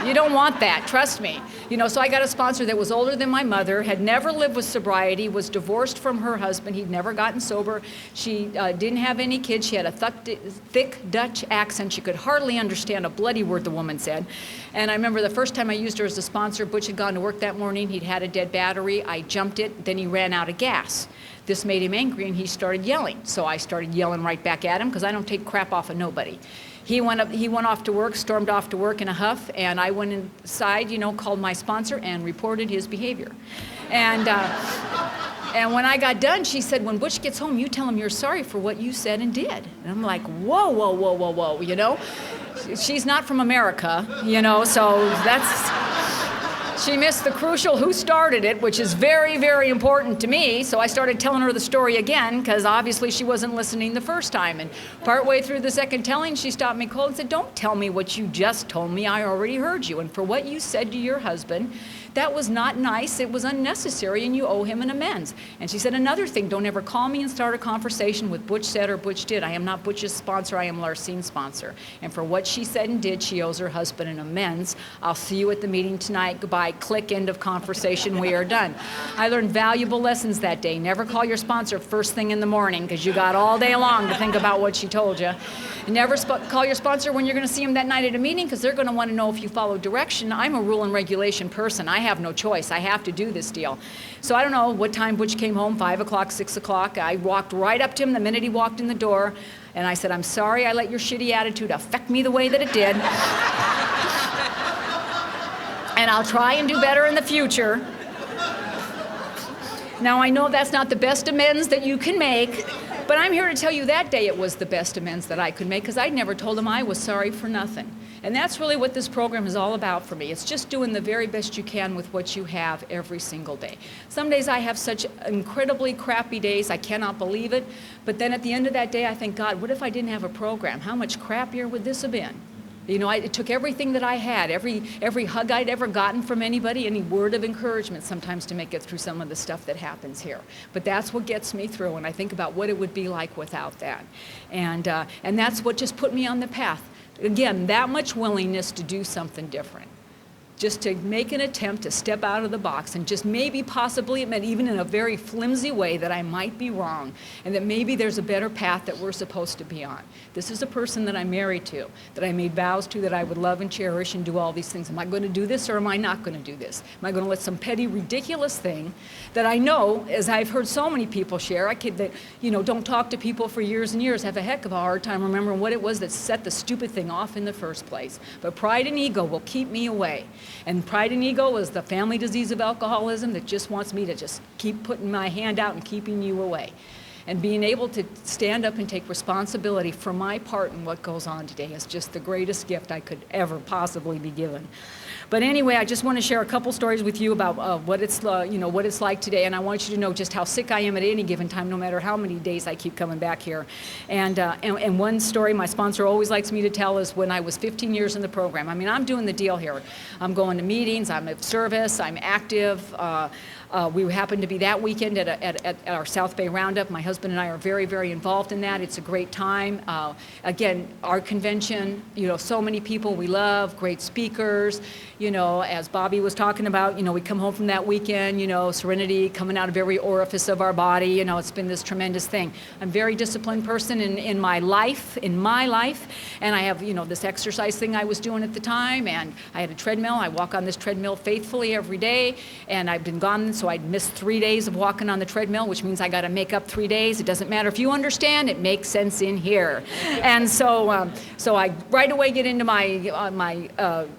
You don't want that, trust me. You know, so I got a sponsor that was older than my mother, had never lived with sobriety, was divorced from her husband, he'd never gotten sober. She didn't have any kids, she had a thick Dutch accent, she could hardly understand a bloody word the woman said. And I remember the first time I used her as a sponsor, Butch had gone to work that morning, he'd had a dead battery, I jumped it, then he ran out of gas. This made him angry and he started yelling. So I started yelling right back at him because I don't take crap off of nobody. He went off to work, stormed off to work in a huff, and I went inside, you know, called my sponsor and reported his behavior. And when I got done, she said, when Butch gets home, you tell him you're sorry for what you said and did. And I'm like, whoa, whoa, whoa, whoa, whoa, you know? She's not from America, you know, so she missed the crucial who started it, which is very, very important to me. So I started telling her the story again, because obviously she wasn't listening the first time. And partway through the second telling, she stopped me cold and said, don't tell me what you just told me. I already heard you. And for what you said to your husband, that was not nice, it was unnecessary, and you owe him an amends. And she said another thing, don't ever call me and start a conversation with Butch said or Butch did. I am not Butch's sponsor, I am LARCINE's sponsor. And for what she said and did, she owes her husband an amends. I'll see you at the meeting tonight, goodbye, click, end of conversation, we are done. I learned valuable lessons that day. Never call your sponsor first thing in the morning, because you got all day long to think about what she told you. Never call your sponsor when you're going to see him that night at a meeting, because they're going to want to know if you follow direction. I'm a rule and regulation person. I have no choice. I have to do this deal. So I don't know what time Butch came home, 5 o'clock, 6 o'clock. I walked right up to him the minute he walked in the door, and I said, I'm sorry I let your shitty attitude affect me the way that it did. And I'll try and do better in the future. Now, I know that's not the best amends that you can make, but I'm here to tell you that day it was the best amends that I could make, because I never told him I was sorry for nothing. And that's really what this program is all about for me. It's just doing the very best you can with what you have every single day. Some days I have such incredibly crappy days, I cannot believe it, but then at the end of that day I think, God, what if I didn't have a program? How much crappier would this have been? You know, it took everything that I had, every hug I'd ever gotten from anybody, any word of encouragement sometimes to make it through some of the stuff that happens here. But that's what gets me through, and I think about what it would be like without that. And that's what just put me on the path. Again, that much willingness to do something different. Just to make an attempt to step out of the box and just maybe possibly admit, even in a very flimsy way, that I might be wrong and that maybe there's a better path that we're supposed to be on. This is a person that I'm married to, that I made vows to, that I would love and cherish and do all these things. Am I going to do this or am I not going to do this? Am I going to let some petty, ridiculous thing that I know, as I've heard so many people share, that, you know, don't talk to people for years and years, have a heck of a hard time remembering what it was that set the stupid thing off in the first place. But pride and ego will keep me away. And pride and ego is the family disease of alcoholism that just wants me to just keep putting my hand out and keeping you away. And being able to stand up and take responsibility for my part in what goes on today is just the greatest gift I could ever possibly be given. But anyway, I just want to share a couple stories with you about what it's like today, and I want you to know just how sick I am at any given time, no matter how many days I keep coming back here. And one story my sponsor always likes me to tell is when I was 15 years in the program. I mean, I'm doing the deal here. I'm going to meetings, I'm at service, I'm active. We happened to be that weekend at our South Bay Roundup. My husband and I are very, very involved in that. It's a great time. Again, our convention, you know, so many people we love, great speakers. You know, as Bobby was talking about, you know, we come home from that weekend, you know, serenity coming out of every orifice of our body. You know, it's been this tremendous thing. I'm a very disciplined person in my life, and I have, you know, this exercise thing I was doing at the time, and I had a treadmill. I walk on this treadmill faithfully every day, and I've been gone, so I'd missed 3 days of walking on the treadmill, which means I got to make up 3 days. It doesn't matter if you understand, it makes sense in here. And so I right away get into my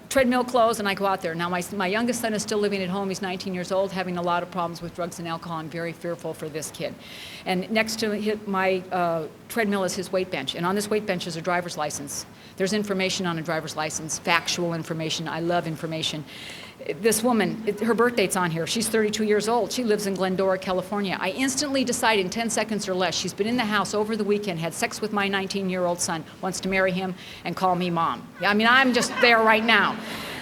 treadmill clothes and I go out there. Now my youngest son is still living at home. He's 19 years old, having a lot of problems with drugs and alcohol. I'm very fearful for this kid. And next to my treadmill is his weight bench. And on this weight bench is a driver's license. There's information on a driver's license, factual information. I love information. This woman, her birth date's on here. She's 32 years old. She lives in Glendora, California. I instantly decide in 10 seconds or less, she's been in the house over the weekend, had sex with my 19-year-old son, wants to marry him, and call me mom. I mean, I'm just there right now.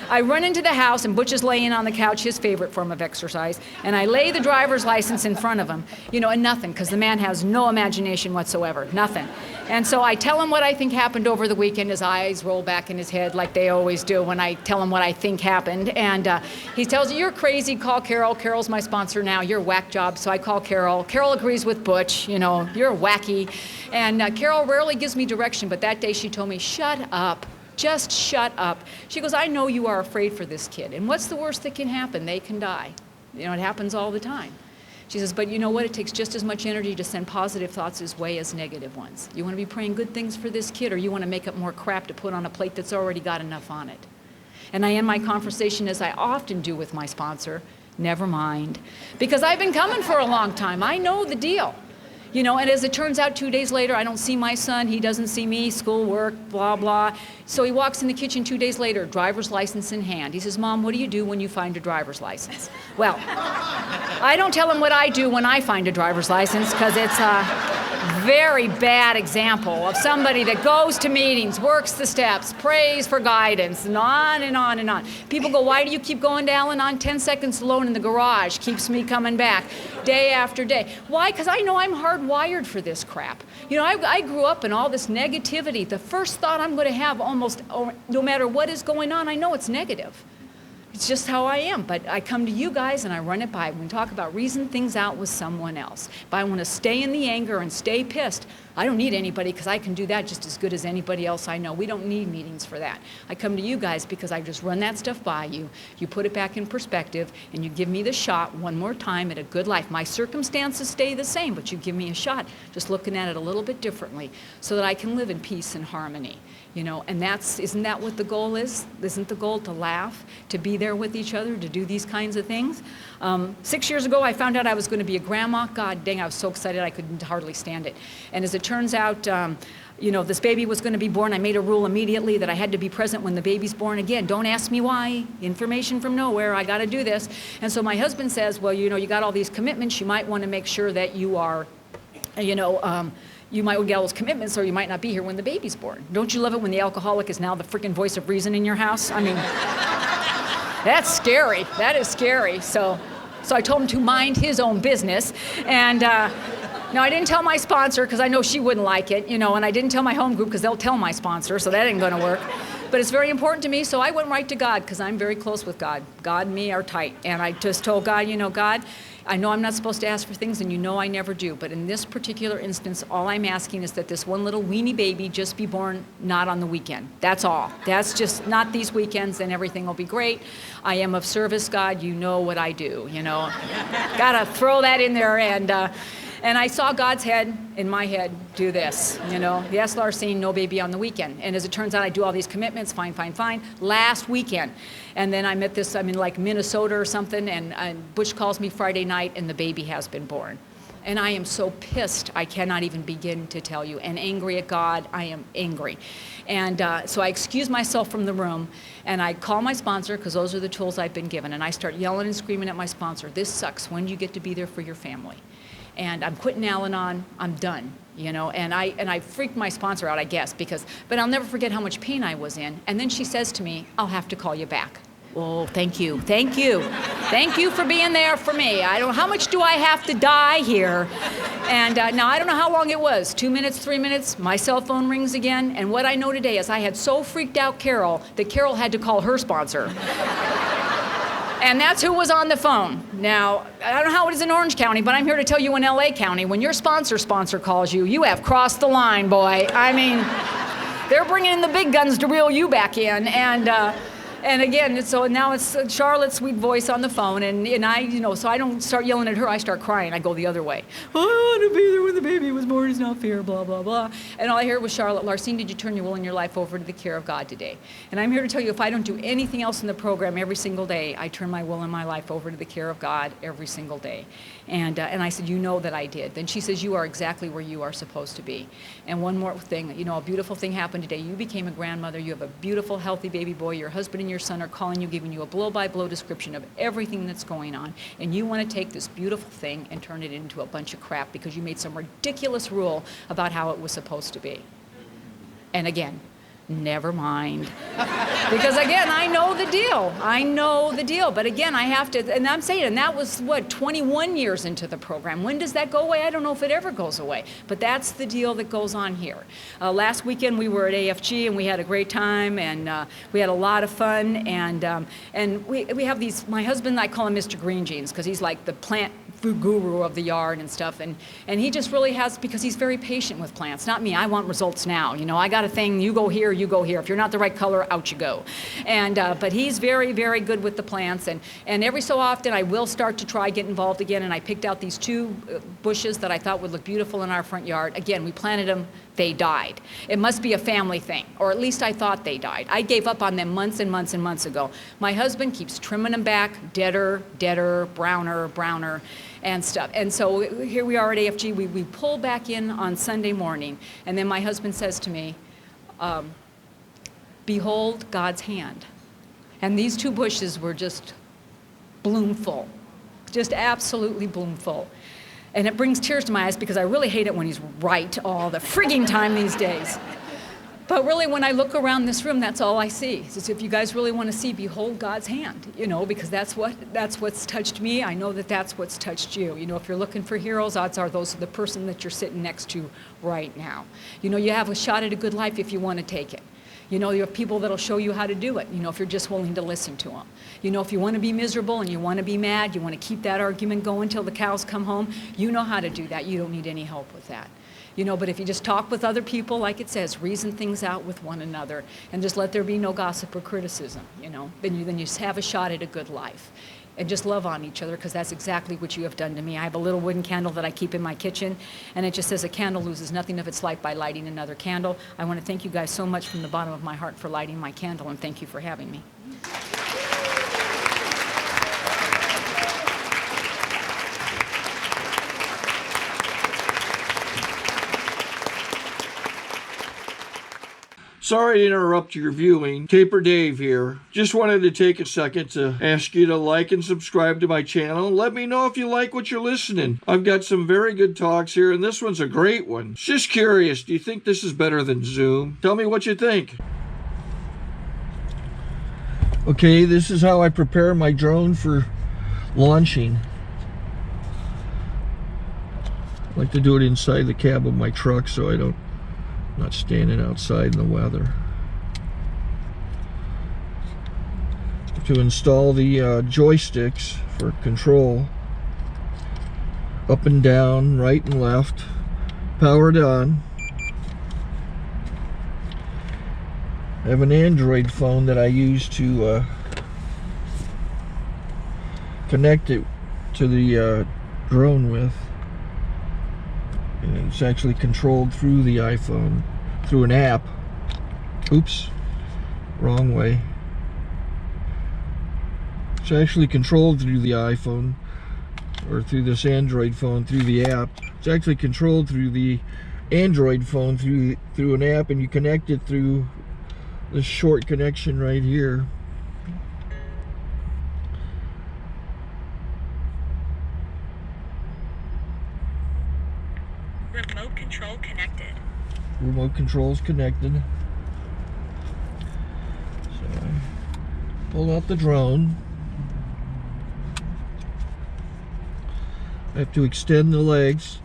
I run into the house, and Butch is laying on the couch, his favorite form of exercise, and I lay the driver's license in front of him, you know, and nothing, because the man has no imagination whatsoever, nothing. And so I tell him what I think happened over the weekend. His eyes roll back in his head like they always do when I tell him what I think happened. And he tells me, you're crazy, call Carol. Carol's my sponsor now. You're a whack job. So I call Carol. Carol agrees with Butch. You know, you're wacky. And Carol rarely gives me direction, but that day she told me, shut up. Just shut up. She goes, I know you are afraid for this kid. And what's the worst that can happen? They can die. You know, it happens all the time. She says, but you know what? It takes just as much energy to send positive thoughts his way as negative ones. You want to be praying good things for this kid, or you want to make up more crap to put on a plate that's already got enough on it? And I end my conversation, as I often do with my sponsor, never mind. Because I've been coming for a long time. I know the deal. You know, and as it turns out, 2 days later, I don't see my son. He doesn't see me, school, work, blah, blah. So he walks in the kitchen 2 days later, driver's license in hand. He says, Mom, what do you do when you find a driver's license? Well, I don't tell him what I do when I find a driver's license, because it's a very bad example of somebody that goes to meetings, works the steps, prays for guidance, and on and on and on. People go, why do you keep going to Al-Anon? 10 seconds alone in the garage keeps me coming back day after day. Why? Because I know I'm hardwired for this crap. You know, I grew up in all this negativity. The first thought I'm going to have almost, no matter what is going on, I know it's negative. It's just how I am. But I come to you guys and I run it by. We talk about reason things out with someone else. If I want to stay in the anger and stay pissed, I don't need anybody, because I can do that just as good as anybody else I know. We don't need meetings for that. I come to you guys because I just run that stuff by you. You put it back in perspective, and you give me the shot one more time at a good life. My circumstances stay the same, but you give me a shot, just looking at it a little bit differently, so that I can live in peace and harmony. You know, and isn't that what the goal is? Isn't the goal to laugh, to be there with each other, to do these kinds of things? 6 years ago, I found out I was going to be a grandma. God dang, I was so excited I could hardly stand it. And as it turns out, you know, this baby was going to be born. I made a rule immediately that I had to be present when the baby's born. Again, don't ask me why. Information from nowhere. I got to do this. And so my husband says, well, you know, you got all these commitments. You might want to make sure that you are, you know, you might get all those commitments, or you might not be here when the baby's born. Don't you love it when the alcoholic is now the freaking voice of reason in your house? I mean, that's scary. That is scary. So I told him to mind his own business. And no, I didn't tell my sponsor, because I know she wouldn't like it, you know, and I didn't tell my home group, because they'll tell my sponsor, so that ain't going to work. But it's very important to me, so I went right to God, because I'm very close with God. God and me are tight. And I just told God, you know, God, I know I'm not supposed to ask for things, and you know I never do. But in this particular instance, all I'm asking is that this one little weenie baby just be born not on the weekend. That's all. That's just not these weekends, and everything will be great. I am of service, God. You know what I do, you know. Gotta throw that in there. And I saw God's head in my head do this, you know. Yes, LARCINE, no baby on the weekend. And as it turns out, I do all these commitments, fine. Last weekend. And then I'm in like Minnesota or something, and Butch calls me Friday night, and the baby has been born. And I am so pissed, I cannot even begin to tell you. And angry at God, I am angry. And so I excuse myself from the room, and I call my sponsor, because those are the tools I've been given. And I start yelling and screaming at my sponsor, this sucks. When do you get to be there for your family? And I'm quitting Al-Anon, I'm done, you know, and I freaked my sponsor out, I guess, but I'll never forget how much pain I was in. And then she says to me, I'll have to call you back. Oh, thank you. Thank you for being there for me. I don't know, how much do I have to die here? And now I don't know how long it was, 2 minutes, 3 minutes, my cell phone rings again. And what I know today is I had so freaked out Carol that Carol had to call her sponsor. And that's who was on the phone. Now, I don't know how it is in Orange County, but I'm here to tell you in LA County, when your sponsor calls you, you have crossed the line, boy. I mean, they're bringing in the big guns to reel you back in. And again, so now it's Charlotte's sweet voice on the phone, and I, you know, so I don't start yelling at her, I start crying, I go the other way. I want to be there when the baby was born, it's not fair, blah, blah, blah. And all I hear was Charlotte, LARCINE, did you turn your will and your life over to the care of God today? And I'm here to tell you, if I don't do anything else in the program every single day, I turn my will and my life over to the care of God every single day. And I said, you know that I did. Then she says, you are exactly where you are supposed to be. And one more thing, you know, a beautiful thing happened today. You became a grandmother. You have a beautiful, healthy baby boy. Your husband and your son are calling you, giving you a blow-by-blow description of everything that's going on. And you want to take this beautiful thing and turn it into a bunch of crap because you made some ridiculous rule about how it was supposed to be. And again, never mind. Because again, I know the deal. I know the deal. But again, I have to, and I'm saying, and that was what, 21 years into the program. When does that go away? I don't know if it ever goes away. But that's the deal that goes on here. Last weekend we were at AFG and we had a great time, and we had a lot of fun. And we have these, my husband, I call him Mr. Green Jeans because he's like the plant food guru of the yard and stuff, and he just really has, because he's very patient with plants. Not me, I want results now. You know, I got a thing, you go here, you go here. If you're not the right color, out you go. And but he's very, very good with the plants, and every so often I will start to try get involved again, and I picked out these 2 bushes that I thought would look beautiful in our front yard. Again, we planted them, they died. It must be a family thing, or at least I thought they died. I gave up on them months and months and months ago. My husband keeps trimming them back, deader, browner, and stuff. And so here we are at AFG, we pull back in on Sunday morning, and then my husband says to me, behold God's hand. And these 2 bushes were just bloomful, just absolutely bloomful. And it brings tears to my eyes because I really hate it when he's right all the frigging time these days. But really, when I look around this room, that's all I see. So if you guys really want to see, behold God's hand, you know, because that's what's touched me. I know that that's what's touched you. You know, if you're looking for heroes, odds are those are the person that you're sitting next to right now. You know, you have a shot at a good life if you want to take it. You know, you have people that'll show you how to do it, you know, if you're just willing to listen to them. You know, if you want to be miserable and you want to be mad, you want to keep that argument going till the cows come home, you know how to do that. You don't need any help with that. You know, but if you just talk with other people, like it says, reason things out with one another, and just let there be no gossip or criticism, you know, then you have a shot at a good life. And just love on each other, because that's exactly what you have done to me. I have a little wooden candle that I keep in my kitchen, and it just says a candle loses nothing of its light by lighting another candle. I want to thank you guys so much from the bottom of my heart for lighting my candle, and thank you for having me. Sorry to interrupt your viewing. Taper Dave here. Just wanted to take a second to ask you to like and subscribe to my channel. Let me know if you like what you're listening. I've got some very good talks here, and this one's a great one. Just curious, do you think this is better than Zoom? Tell me what you think. Okay, this is how I prepare my drone for launching. I like to do it inside the cab of my truck so I'm not standing outside in the weather. To install the joysticks for control, up and down, right and left, powered on. I have an Android phone that I use to connect it to the drone with. And it's actually controlled through the iPhone, through an app. Oops, wrong way. It's actually controlled through the iPhone, or through this Android phone, through the app. It's actually controlled through the Android phone, through an app, and you connect it through this short connection right here. Remote control connected. Remote control's connected. So I pull out the drone. I have to extend the legs.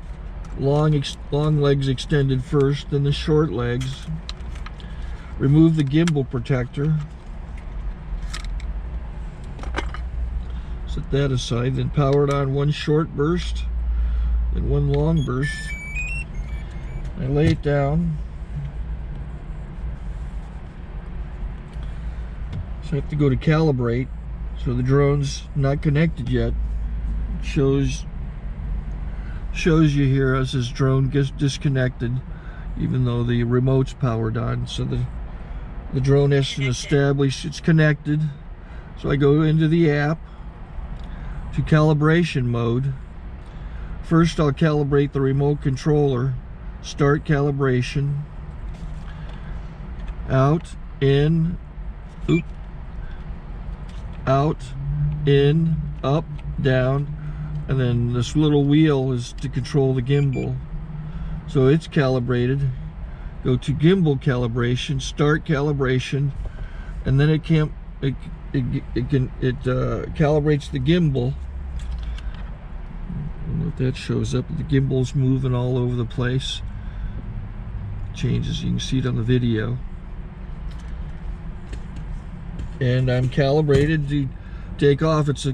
Long legs extended first, then the short legs. Remove the gimbal protector. Set that aside, then power it on one short burst, then one long burst. I lay it down. So I have to go to calibrate. So the drone's not connected yet. It shows you here as this drone gets disconnected, even though the remote's powered on. So the drone has to establish it's connected. So I go into the app to calibration mode. First I'll calibrate the remote controller. Start calibration. Out, in, oop, out, in, up, down, and then this little wheel is to control the gimbal. So it's calibrated. go to gimbal calibration, start calibration, and then it calibrates the gimbal. I don't know if that shows up. The gimbal's moving all over the place. Changes, you can see it on the video. And I'm calibrated to take off. It's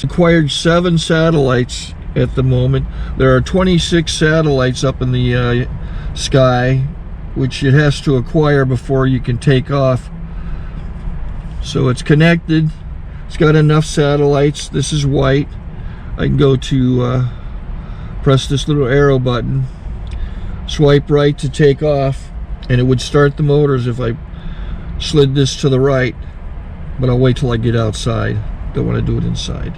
acquired 7 satellites at the moment. There are 26 satellites up in the sky, which it has to acquire before you can take off. So it's connected. It's got enough satellites. This is white. I can go to press this little arrow button, swipe right to take off, and it would start the motors if I slid this to the right. But I'll wait till I get outside. Don't want to do it inside.